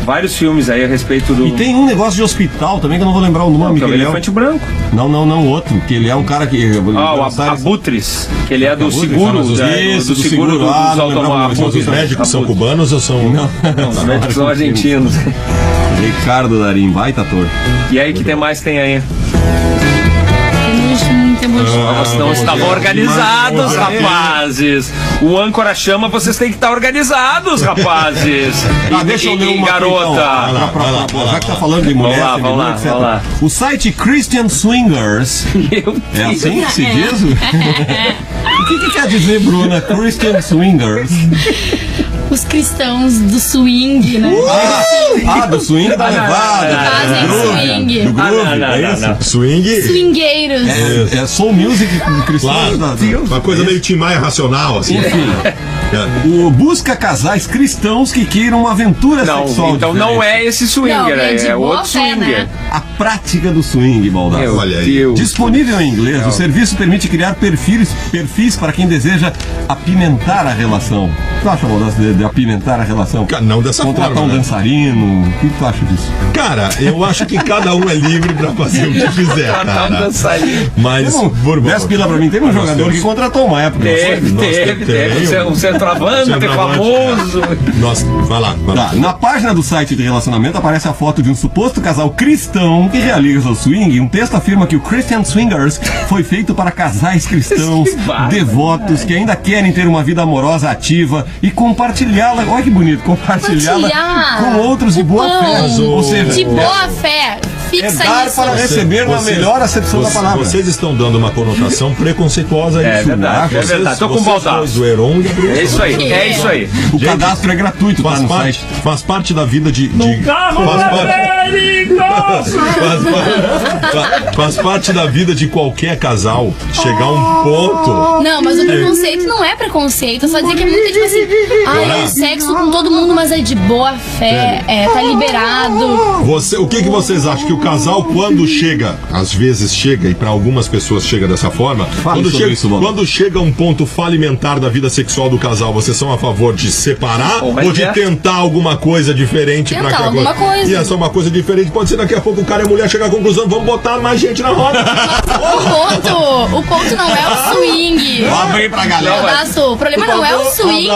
Vários filmes aí a respeito do... E tem um negócio de hospital também que eu não vou lembrar o nome. Que é o Elefante Branco. Não, outro. Que ele é um cara que... o Abutres. Que ele é do seguro. Do seguro dos automóveis. Os médicos são cubanos ou são... Não, os médicos são argentinos. Ricardo Darín, baita ator. E aí, que tem mais tem aí? Vocês não estavam organizados, rapazes. O âncora chama, vocês têm que estar organizados, rapazes. Deixa eu ler uma garota. Já que tá falando de mulher, vamos lá. O site Christian Swingers. É assim que se diz? O que quer dizer, Bruna? Christian Swingers. Os cristãos do swing, né? Do swing da levada. Fazem swing. Do groove, é isso? Swing. Swingueiros. É soul music cristão. Uma coisa meio Tim Maia racional, assim. Enfim. Busca casais cristãos que queiram uma aventura sexual. Então não é esse swinger, é outro swinger. Né? A prática do swing, Baldassi. Olha aí. Disponível em inglês, o serviço permite criar perfis para quem deseja apimentar a relação. O que tu acha, Baldassi, de apimentar a relação? Não dessa forma. Contratar um dançarino. O que tu acha disso? Cara, eu acho que cada um é livre pra fazer o que quiser, cara. Um dançarino. Mas... 10 pila pra mim. Teve um jogador que contratou uma época. Teve. Um centroavante famoso. Nossa, vai lá. Na página do site de relacionamento aparece a foto de um suposto casal cristão que realiza o swing. Um texto afirma que o Christian Swingers foi feito para casais cristãos devotos que ainda querem ter uma vida amorosa ativa e compartilhá-la. Olha que bonito, compartilhá-la com outros de boa fé. De boa fé. fixa dar isso. para receber na melhor acepção da palavra. Vocês estão dando uma conotação preconceituosa a É isso. verdade, é verdade. Tô com baldaço. Do Heron e Gabriel. É isso aí, é isso aí. O cadastro é gratuito, tá no site. Faz parte da vida de Carro faz parte da vida de qualquer casal chegar a um ponto. Não, mas o preconceito não é preconceito. É só dizer que é muito tipo assim. Ai, é sexo com todo mundo, mas é de boa fé. Tá liberado. O que vocês acham que o casal, quando chega, às vezes chega, e para algumas pessoas chega dessa forma, quando chega um ponto falimentar da vida sexual do casal, vocês são a favor de separar ou de tentar alguma coisa diferente para Tentar alguma coisa. E essa é uma coisa diferente, pode ser daqui a pouco o cara e a mulher chegar à conclusão, vamos botar mais gente na roda. O ponto não é o swing. Abre aí pra galera. O problema não é o swing.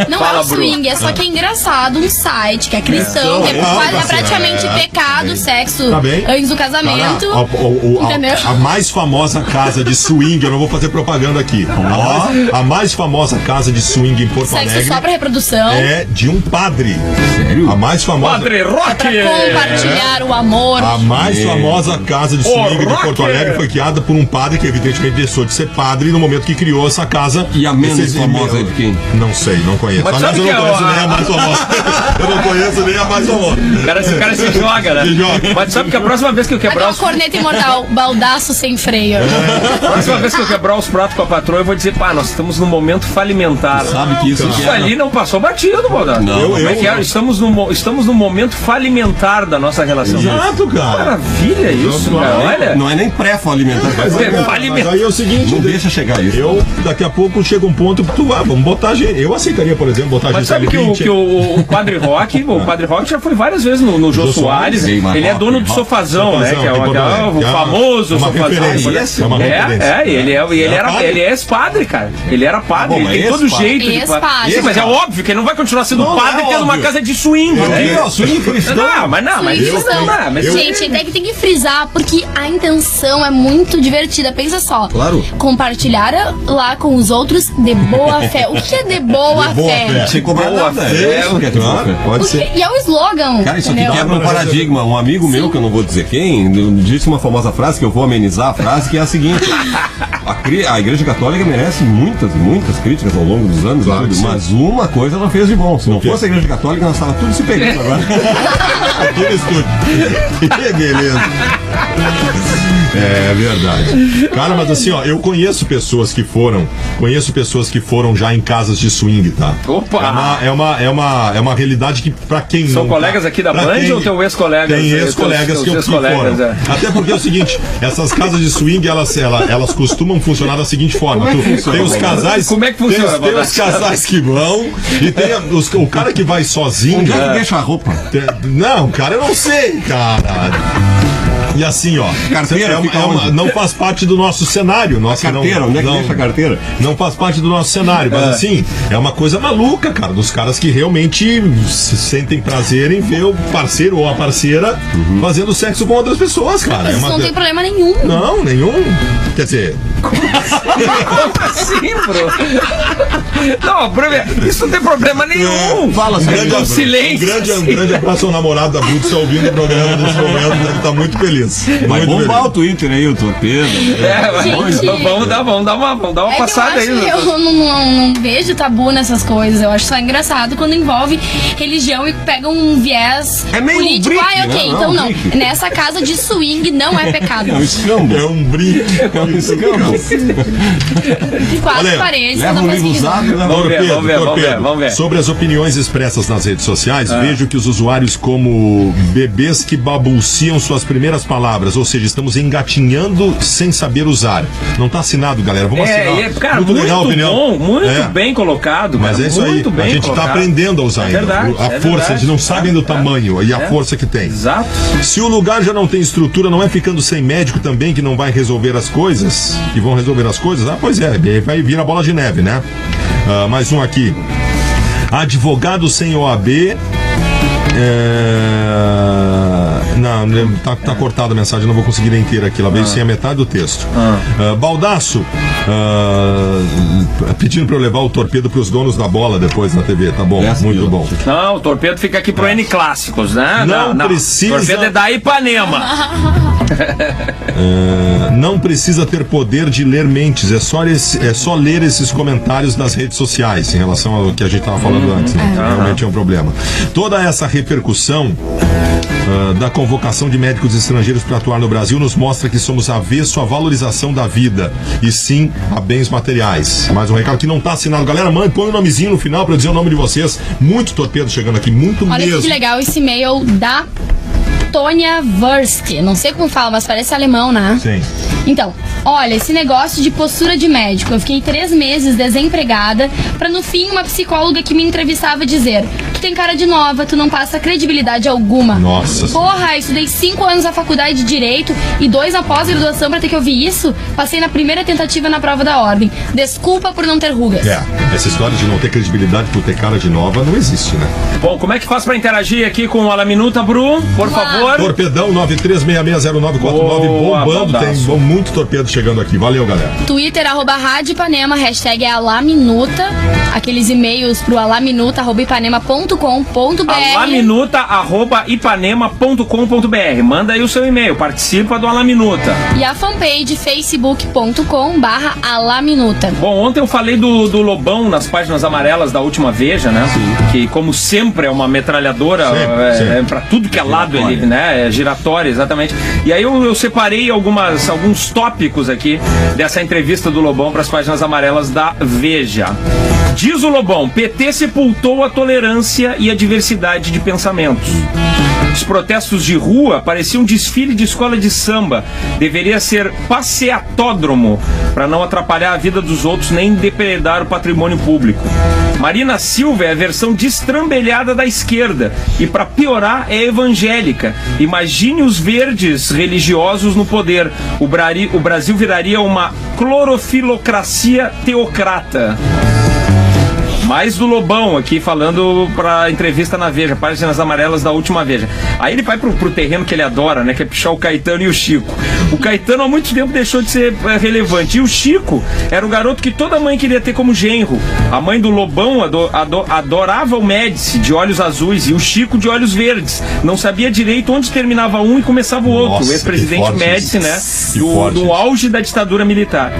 Não Fala, é o swing, é só que é engraçado um site que é cristão, que é praticamente pecado, sexo Tá bem. antes do casamento. Entendeu? A mais famosa casa de swing, eu não vou fazer propaganda aqui. A mais famosa casa de swing em Porto Sexo Alegre só pra reprodução. é de um padre. Sério? A mais famosa. Padre Rock! Compartilhar o amor. A mais famosa casa de swing de Porto Alegre foi criada por um padre que evidentemente deixou de ser padre no momento que criou essa casa. E a menos famosa é de quem? Não sei, não conheço. Mas Aliás, sabe eu não que conheço nem a mais famosa. Eu não conheço nem a mais famosa. O cara se joga, né? Se joga. Mas sabe que a próxima vez que eu Aquela quebrar os... corneta imortal, baldaço sem freio. A próxima vez que eu quebrar os pratos com a patroa, eu vou dizer, pá, nós estamos num momento falimentar. Sabe que isso Isso ali não passou batido, Baldassi. Não, Como é que é? Estamos num momento falimentar da nossa relação. Exato, cara. Maravilha isso, cara. Olha. Não é nem pré-alimentar. Mas aí é o seguinte, Não deixa chegar isso. eu daqui a pouco chega um ponto que vamos botar gente. Eu aceitaria, por exemplo, botar Mas gente sabe que o Padre Rock, já foi várias vezes no Jô Soares. Sim, mas Ele é dono do Sofazão, né? Que é o famoso uma Sofazão. referência. É uma referência. Ele é ex-padre, cara. Ele era padre, bom, ele tem todo ex-padre. jeito de Ex-padre. Sim, mas é óbvio que ele não vai continuar sendo Não, padre é tendo uma óbvio. casa de swing. né? Não, swing cristão. Mas Swing cristão. Gente, até que tem que frisar, porque a intenção é muito divertida. Pensa só. Claro. Compartilhar lá com os outros de boa fé. O que é de boa fé? Sem cobrar Boa nada. fé. Isso que é Claro, pode Porque- ser. E é o slogan. Cara, isso aqui entendeu? quebra um paradigma. Um amigo meu, que eu não vou dizer quem, disse uma famosa frase, que eu vou amenizar a frase, que é a seguinte: a Igreja Católica merece muitas críticas ao longo dos anos, Claro tudo, que sim. mas uma coisa ela fez de bom. Se não quê? fosse a Igreja Católica, nós estávamos tudo se pegando agora. Aqui no estúdio. Que beleza. É verdade. Cara, mas assim, ó, eu conheço pessoas que foram já em casas de swing, tá? Opa! É uma realidade que pra quem São não colegas aqui da pra Band quem- ou teu ex-colegas? Tem ex-colegas que ex-colegas, foram. Até porque é o seguinte, essas casas de swing, elas costumam funcionar da seguinte forma. Tem os casais. Como é que funciona, Tem os Baldassi? casais que vão e tem o cara que vai sozinho. Onde é que deixa a roupa? Não, cara, eu não sei, cara. E assim, ó, Carteira fica onde? não faz parte do nosso cenário. Nossa, Carteira, onde é que deixa a carteira? Não faz parte do nosso cenário, mas assim, é uma coisa maluca, cara, dos caras que realmente se sentem prazer em ver o parceiro ou a parceira fazendo sexo com outras pessoas, cara. Mas isso não tem problema nenhum. Não, nenhum. Quer dizer, Assim, bro. Não, isso não tem problema nenhum. Fala, um grande, Um silêncio. um grande abraço ao namorado da Bruto, está ouvindo o programa nesse momento, deve estar muito feliz. Vai Muito bombar feliz. o Twitter aí, o torpedo. Gente, Vamos dar uma É que passada aí. eu acho que eu não vejo tabu nessas coisas. Eu acho só engraçado quando envolve religião e pega um viés É meio político. brick, Ok, né? então Não, não. brick. Nessa casa de swing não é pecado. É um escambo. É um brinco. É um escambo. De quatro Olha, paredes, Leva não um faz livro sentido. usado e leva Vamos ver, Torpedo, vamos ver, vamos Torpedo. ver, vamos ver. Sobre as opiniões expressas nas redes sociais, vejo que os usuários como bebês que balbuciam suas primeiras palavras, ou seja, estamos engatinhando sem saber usar. Não tá assinado, galera. Vamos assinar. Cara, muito legal a opinião. bom, muito É. bem colocado. Mas cara, é isso aí. muito bem A gente colocado. tá aprendendo a usar É ainda. verdade, A é força, verdade. a gente não sabe ainda o tamanho e a força que tem. Exato. Se o lugar já não tem estrutura, não é ficando sem médico também que não vai resolver as coisas? Que vão resolver as coisas? Ah, pois é, vai vir a bola de neve, né? Mais um aqui. Advogado sem OAB Não, tá cortada a mensagem, não vou conseguir ler inteira aqui. Ela veio sem a metade do texto. Baldasso, pedindo pra eu levar o torpedo pros donos da bola depois na TV. Tá bom, muito bom. Não, o torpedo fica aqui pro N Clássicos, né? Não precisa. O torpedo é da Ipanema. Não precisa ter poder de ler mentes, é só ler esses comentários das redes sociais, em relação ao que a gente estava falando antes, né? Realmente é um problema. Toda essa repercussão da convocação de médicos estrangeiros para atuar no Brasil nos mostra que somos avesso à valorização da vida e sim a bens materiais. Mais um recado que não está assinado. Galera, mãe, põe o nomezinho no final para dizer o nome de vocês. Muito torpedo chegando aqui, muito Olha mesmo. que legal esse e-mail da Tônia Wurst. Não sei como fala, mas parece alemão, né? Sim. Então, olha, esse negócio de postura de médico. Eu fiquei 3 meses desempregada pra no fim uma psicóloga que me entrevistava dizer: tu tem cara de nova, tu não passa credibilidade alguma. Nossa. Porra, estudei 5 anos na faculdade de Direito e 2 na pós-graduação pra ter que ouvir isso. Passei na primeira tentativa na prova da ordem. Desculpa por não ter rugas. Essa história de não ter credibilidade por ter cara de nova não existe, né? Bom, como é que faz pra interagir aqui com o Alaminuta, Bru? Por favor. Torpedão 93660949 bombando, tem muito torpedo chegando aqui. Valeu, galera. Twitter, @Rádio Ipanema, hashtag é Alaminuta. Aqueles e-mails pro alaminuta@ipanema.com.br. alaminuta@ipanema.com.br. Manda aí o seu e-mail, participa do Alaminuta. E a fanpage facebook.com/Alaminuta. Bom, ontem eu falei do Lobão nas páginas amarelas da última Veja, né? Sim. Que, como sempre, é uma metralhadora pra tudo que é lado ele, né? É giratória, exatamente. E aí eu separei alguns tópicos aqui dessa entrevista do Lobão para as páginas amarelas da Veja. Diz o Lobão: PT sepultou a tolerância e a diversidade de pensamentos. Os protestos de rua pareciam um desfile de escola de samba. Deveria ser passeatódromo para não atrapalhar a vida dos outros nem depredar o patrimônio público. Marina Silva é a versão destrambelhada da esquerda e, para piorar, é evangélica. Imagine os verdes religiosos no poder. O Brasil viraria uma clorofilocracia teocrata. Mais do Lobão aqui falando pra entrevista na Veja, páginas amarelas da última Veja. Aí ele vai pro terreno que ele adora, né? Que é pichar o Caetano e o Chico. O Caetano há muito tempo deixou de ser relevante. E o Chico era o garoto que toda mãe queria ter como genro. A mãe do Lobão adorava o Médici, de olhos azuis, e o Chico de olhos verdes. Não sabia direito onde terminava um e começava o outro. Nossa, o ex-presidente Médici, né? Do auge da ditadura militar.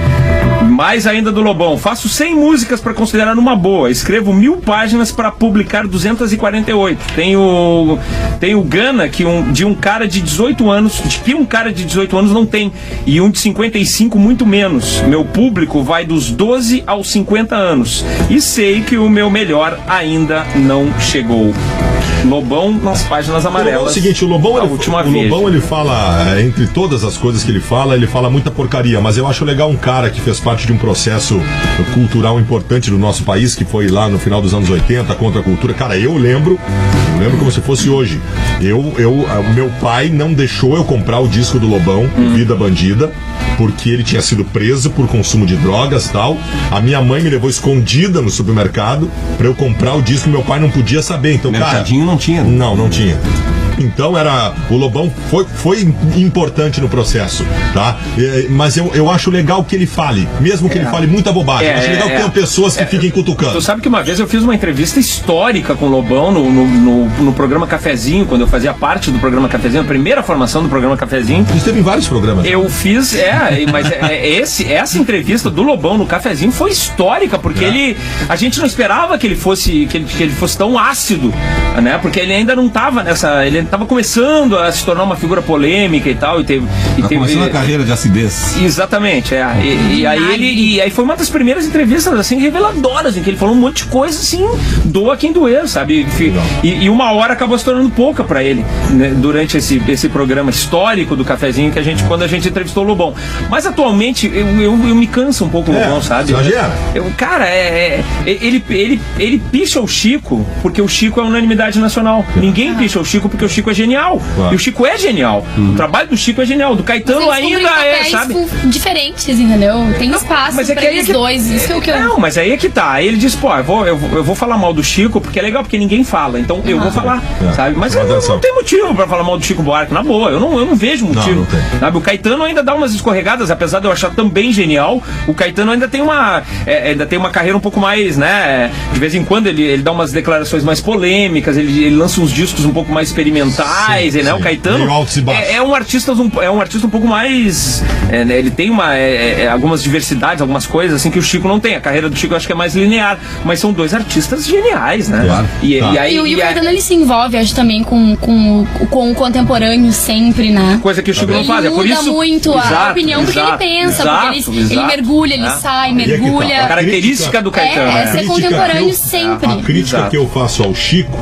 Mais ainda do Lobão: faço 100 músicas para considerar uma boa. Escrevo 1000 páginas para publicar 248. Tem o Gana, de um cara de 18 anos, que um cara de 18 anos não tem, e um de 55 muito menos. Meu público vai dos 12 aos 50 anos. E sei que o meu melhor ainda não chegou. Lobão nas páginas amarelas. É o seguinte, o Lobão ele fala, entre todas as coisas que ele fala muita porcaria, mas eu acho legal um cara que fez parte de um processo cultural importante do nosso país, que foi lá no final dos anos 80, contra a cultura. Cara, eu lembro como se fosse hoje. Meu pai não deixou eu comprar o disco do Lobão, Vida Bandida, porque ele tinha sido preso por consumo de drogas e tal. A minha mãe me levou escondida no supermercado pra eu comprar o disco, meu pai não podia saber. Então, Mercadinho não tinha. Não tinha. Então o Lobão foi importante no processo, tá? Mas eu acho legal que ele fale, mesmo que ele fale muita bobagem. Acho legal que tenha pessoas que fiquem cutucando. Tu sabe que uma vez eu fiz uma entrevista histórica com o Lobão no programa Cafezinho, quando eu fazia parte do programa Cafezinho, a primeira formação do programa Cafezinho. Ele esteve em vários programas. Eu fiz, mas essa entrevista do Lobão no Cafezinho foi histórica, porque a gente não esperava que ele fosse tão ácido, né? Porque ele ainda não estava ele estava começando a se tornar uma figura polêmica e tal, começando a carreira de acidez. Exatamente, e aí foi uma das primeiras entrevistas assim reveladoras, em que ele falou um monte de coisa assim, doa quem doer, sabe? E uma hora acabou se tornando pouca pra ele, né, durante esse programa histórico do Cafezinho, quando a gente entrevistou o Lobão. Mas atualmente eu me canso um pouco o Lobão, sabe? Exagera. Cara, ele picha o Chico porque o Chico é unanimidade nacional. Ninguém picha o Chico porque o Chico Chico é genial. Claro. E o Chico é genial. O trabalho do Chico é genial. Do Caetano Mas eles ainda cumprem é, papéis, sabe? tipo, diferentes, entendeu? Tem espaço Mas é que pra aí eles é que- dois. Isso é o que eu... Não, mas aí é que tá. Aí ele diz, pô, eu vou falar mal do Chico, porque é legal, porque ninguém fala. Então eu vou falar, sabe? Mas eu não tem motivo pra falar mal do Chico Buarque, na boa. Eu não vejo motivo. Não tem. Sabe? O Caetano ainda dá umas escorregadas, apesar de eu achar também genial. O Caetano ainda tem uma carreira um pouco mais, né? De vez em quando ele dá umas declarações mais polêmicas, ele lança uns discos um pouco mais experimentais, né? O Caetano Meio altos e baixos. é um artista um pouco mais. Né? Ele tem algumas diversidades, algumas coisas assim que o Chico não tem. A carreira do Chico eu acho que é mais linear, mas são dois artistas geniais, né? Claro. E aí, E o Caetano, ele se envolve, acho, também com o contemporâneo sempre, né? coisa que o Chico não Ele faz. É por muda isso. muito a opinião do que ele pensa, porque ele mergulha, ele sai, mergulha. A característica do Caetano. É ser contemporâneo sempre. A crítica Exato. que eu faço ao Chico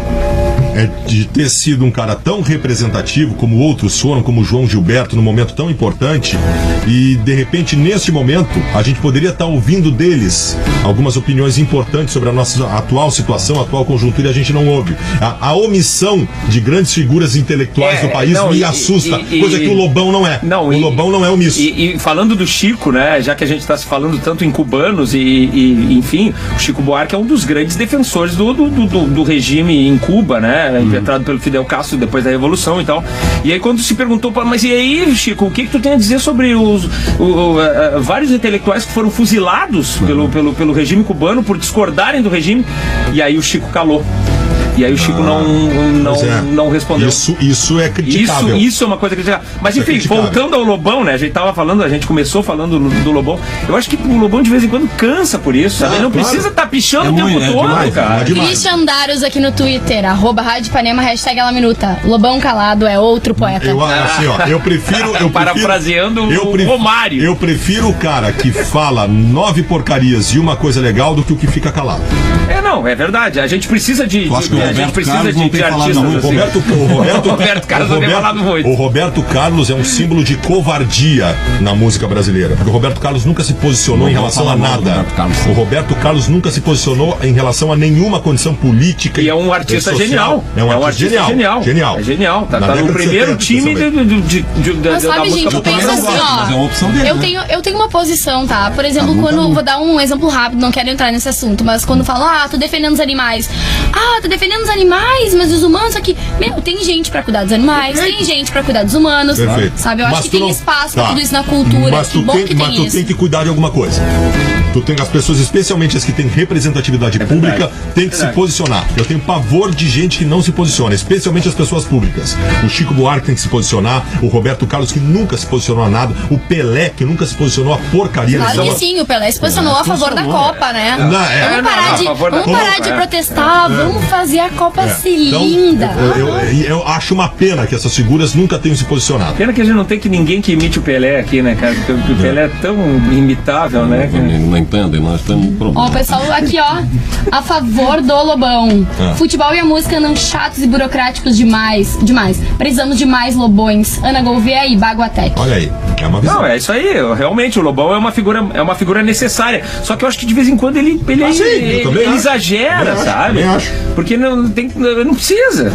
é de ter sido um cara tão representativo como outros foram, como o João Gilberto, num momento tão importante, e de repente, neste momento, a gente poderia estar ouvindo deles algumas opiniões importantes sobre a nossa atual situação, atual conjuntura, e a gente não ouve. A omissão de grandes figuras intelectuais do país me assusta, coisa que o Lobão não é. O Lobão não é omisso. E falando do Chico, né, já que a gente está se falando tanto em cubanos enfim, o Chico Buarque é um dos grandes defensores do regime em Cuba, né, impetrado pelo Fidel Castro depois da Revolução e tal. E aí quando se perguntou, mas e aí, Chico, o que tu tem a dizer sobre vários intelectuais que foram fuzilados pelo regime cubano por discordarem do regime? E aí o Chico calou. E aí o Chico não respondeu. Isso é criticável. Isso é uma coisa criticável. Mas enfim, voltando ao Lobão, né? A gente começou falando do Lobão. Eu acho que o Lobão de vez em quando cansa por isso, sabe? Ele não precisa estar pichando o tempo todo, demais, cara. Christian Daros aqui no Twitter, @Rádio Ipanema, #LaMinuta. Lobão calado é outro poeta. Eu prefiro Parafraseando o Romário. Eu prefiro o cara que fala 9 porcarias e uma coisa legal do que o que fica calado. É verdade. A gente precisa de artistas muito. assim. Roberto Carlos não tem falado muito. O Roberto Carlos é um símbolo de covardia na música brasileira. Porque o Roberto Carlos nunca se posicionou em relação a nada. O Roberto Carlos nunca se posicionou em relação a nenhuma condição política. E é um artista genial. É um artista genial. É genial. Tá no primeiro time Mas da sabe, música gente, eu popular. penso assim, ó. Mas é uma opção dele, Eu tenho uma posição, tá? Por exemplo, vou dar um exemplo rápido, não quero entrar nesse assunto, mas quando falam, tô defendendo os animais. Tô defendendo os animais, mas os humanos aqui. Tem gente pra cuidar dos animais, tem gente pra cuidar dos humanos. Perfeito. Sabe? Eu acho que tem espaço pra tudo isso na cultura. Mas tu tem que cuidar de alguma coisa. Tu tem as pessoas, especialmente as que têm representatividade pública, tem que se posicionar. Eu tenho pavor de gente que não se posiciona, especialmente as pessoas públicas. O Chico Buarque tem que se posicionar, o Roberto Carlos, que nunca se posicionou a nada, o Pelé, que nunca se posicionou a porcaria. Claro que sim, o Pelé se posicionou a favor da Copa, né? Vamos parar de protestar, vamos fazer a Copa ser linda. Eu acho uma pena que essas figuras nunca tenham se posicionado. Pena que a gente não tem ninguém que imite o Pelé aqui, né, cara? Porque o Pelé é tão imitável, né? Não entendem, nós temos um problema. Ó, o pessoal aqui, a favor do Lobão. Futebol e a música andam chatos e burocráticos demais. Precisamos de mais Lobões. Ana Gouveia e Baguatec. Olha aí, é uma visão. Não, é isso aí. Realmente, o Lobão é uma figura necessária. Só que eu acho que de vez em quando ele exagera, sabe? Também acho. Porque não precisa.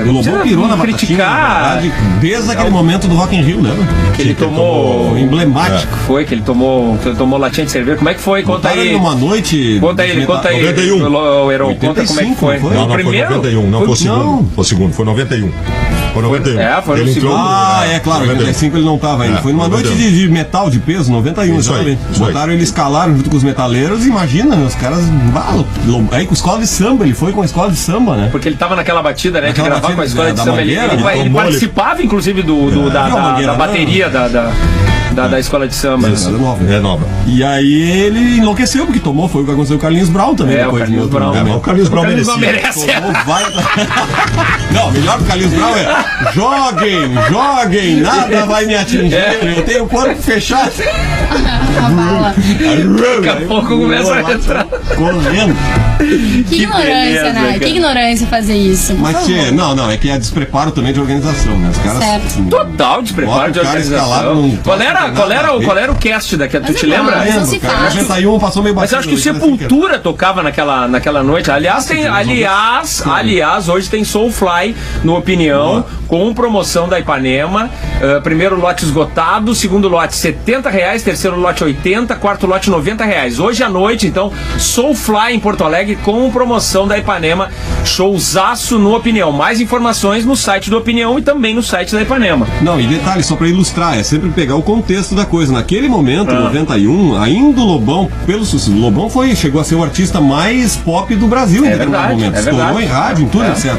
O Lobão pirou na criticar. batatinha, desde aquele momento do Rock in Rio, né? Que ele tomou emblemático. Foi que ele tomou latinha de cerveja. Como é que foi? Conta aí. Numa noite. Conta aí. 91. Heron, conta como é que foi. Foi? Não, foi 91, não foi o segundo. Não. Foi o segundo, foi 91. Foi 91. Foi no Ele segundo. É claro, 95 ele não tava ainda. Foi numa noite de metal, de peso, 91, Isso aí, exatamente. isso aí. Botaram ele, escalaram junto com os metaleiros, imagina, os caras. Aí com a escola de samba, ele foi com a escola de samba, né? Porque ele tava naquela batida, né? Naquela de gravar batida com a escola de da samba. Mangueira, Ele participava, inclusive, da bateria da escola de samba. Isso, É nova. E aí ele enlouqueceu, porque tomou, foi o que aconteceu com o Carlinhos Brown também. O depois, Carlinhos outro Brown. momento. O Carlinhos Brown Não merecia. merece. Tomou, Não, melhor que o Carlinhos Brown é joguem, nada vai me atingir. Eu tenho o corpo fechado. A bala. Daqui a pouco começa a entrar. Correndo. Que ignorância, beleza, né? cara. Que ignorância fazer isso. Mas é que é despreparo também de organização, né? Os caras. Certo. Total despreparo Bota de o cara escalado organização. num- Qual era qual era o cast daquela? Tu te não, lembra? mas não se Cara, faz. 91 passou meio Mas eu acho que o Sepultura tocava naquela noite. Aliás, hoje tem Soulfly no Opinião, com promoção da Ipanema. Primeiro lote esgotado, segundo lote R$70, terceiro lote 80, quarto lote R$90. Hoje à noite, então, Soulfly em Porto Alegre com promoção da Ipanema. Showzaço no Opinião. Mais informações no site do Opinião e também no site da Ipanema. Não, e detalhe, só pra ilustrar, é sempre pegar o contexto da coisa. Naquele momento, 91, ainda o Lobão, pelo sucesso, o Lobão chegou a ser o artista mais pop do Brasil em determinado momento. Estourou em rádio, em tudo, etc.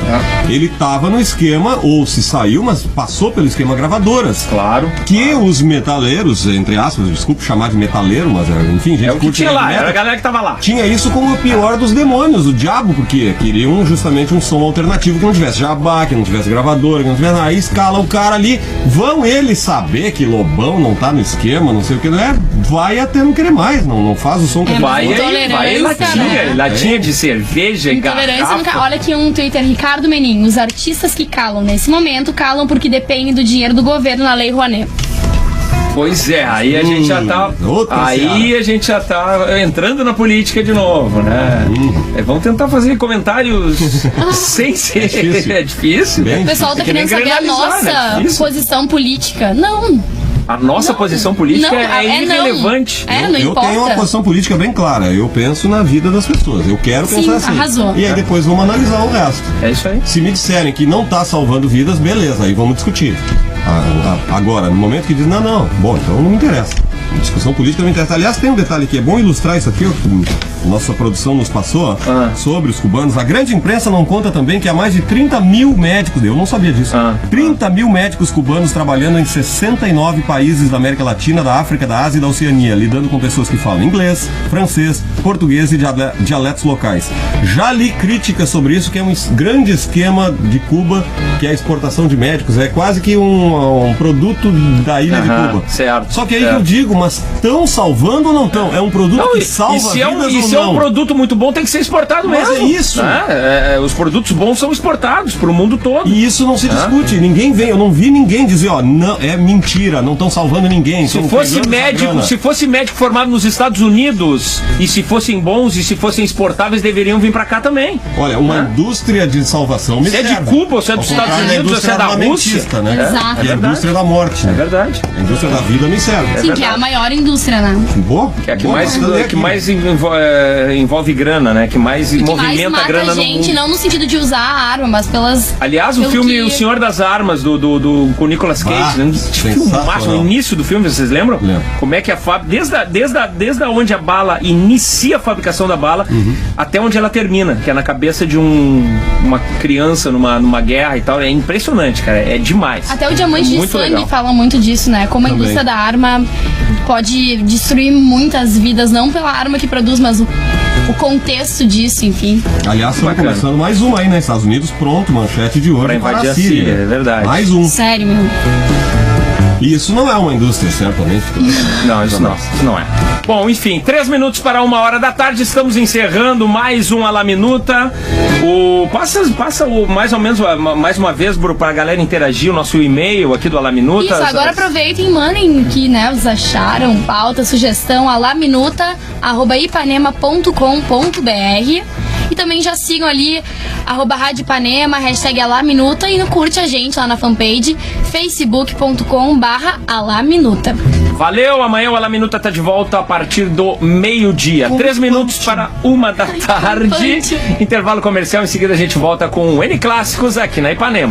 Ele tava no esquema, ou se saiu, mas passou pelo esquema gravadoras. Claro. Que os metaleiros, entre aspas, desculpe chamar de metaleiro, mas enfim, gente, É o que tinha lá, era a galera que tava lá. tinha isso como o pior dos demônios, o diabo, porque queriam justamente um som alternativo que não tivesse jabá, que não tivesse gravadora, que não tivesse. Aí escala o cara ali, vão eles saber que Lobão não tá no esquema, não sei o que, né? Vai até não querer mais, não faz o som que Vai Intolerância, latinha de cerveja e Intolerância nunca. garrafa. Olha aqui um Twitter, Ricardo Menin. Os artistas que calam nesse momento calam porque dependem do dinheiro do governo na Lei Rouanet. Pois é, aí a gente já tá. outra Aí seara. a gente já tá entrando na política de novo, né? Vamos tentar fazer comentários sem ser. difícil. É difícil. Bem O pessoal tá É que nem querendo saber a granalizar, né? nossa Isso. posição política. Não. A nossa posição política é irrelevante. Não. Não eu importa. tenho uma posição política bem clara. Eu penso na vida das pessoas. Eu quero Sim, pensar assim. arrasou. E aí depois vamos analisar o resto. É isso aí. Se me disserem que não tá salvando vidas, beleza, aí vamos discutir. Agora, no momento que diz, não, bom, então não me interessa. Discussão política não me interessa. Aliás, tem um detalhe que é bom ilustrar isso aqui, ó, que nossa produção nos passou, sobre os cubanos. A grande imprensa não conta também que há mais de 30 mil médicos, eu não sabia disso, 30 mil médicos cubanos trabalhando em 69 países da América Latina, da África, da Ásia e da Oceania, lidando com pessoas que falam inglês, francês, português e dialetos locais. Já li críticas sobre isso, que é um grande esquema de Cuba, que é a exportação de médicos, é quase que um produto da ilha de Cuba. Certo. Só que aí que eu digo, mas estão salvando ou não estão? É um produto que salva e se é vidas e ou se não? é um produto muito bom, tem que ser exportado Mas mesmo. é isso. Né? Os produtos bons são exportados pro mundo todo. E isso não se discute. Ninguém vem, eu não vi ninguém dizer, ó, não, é mentira, não estão salvando ninguém. Se fosse médico formado nos Estados Unidos, e se fossem bons e se fossem exportáveis, deveriam vir pra cá também. Olha, uma indústria de salvação me Se é de serve. Cuba, ou se é dos Ao Estados contrário da Unidos, ou se é da indústria Rússia. armamentista, né? Exato. Que é a indústria da morte. É Né? verdade. A indústria da vida me serve. Sim, que é a maior indústria, né? Boa? Que é a que Boa, mais, mas cadê que aqui? mais envolve grana, né? Que mais Que mais movimenta mata grana a no gente, mundo. não no sentido de usar a arma, mas pelas. Aliás, o pelo filme que- O Senhor das Armas, com o Nicolas Cage, né? sensacional. No início do filme, vocês lembram? Lembro. Como é que a fábrica, desde onde a bala inicia a fabricação da bala, até onde ela termina, que é na cabeça de uma criança numa guerra e tal. É impressionante, cara. É demais. Até o Diamante de Muito Sangue legal. fala muito disso, né? Como a Também. indústria da arma pode destruir muitas vidas, não pela arma que produz, mas o contexto disso, enfim. Aliás, estamos Bacana. começando mais uma aí, né? Estados Unidos, pronto, manchete de ouro Pra para invadir a a Síria. Síria, é verdade. Mais um. Sério, meu. E isso não é uma indústria, certamente. Não, isso não é. Bom, enfim, 3 minutos para 1h da tarde, estamos encerrando mais um A La Minuta. Passa mais ou menos, mais uma vez, para a galera interagir, o nosso e-mail aqui do A La Minuta. Isso, agora aproveitem e mandem que, né, vocês acharam, pauta, sugestão, alaminuta@ipanema.com.br. E também já sigam ali, @Rádio Ipanema, #Alaminuta e curte a gente lá na fanpage, facebook.com/Alaminuta. Valeu, amanhã o A La Minuta tá de volta a partir do meio-dia. 3 minutos para 1 da tarde. Punch. Intervalo comercial, em seguida a gente volta com N Clássicos aqui na Ipanema.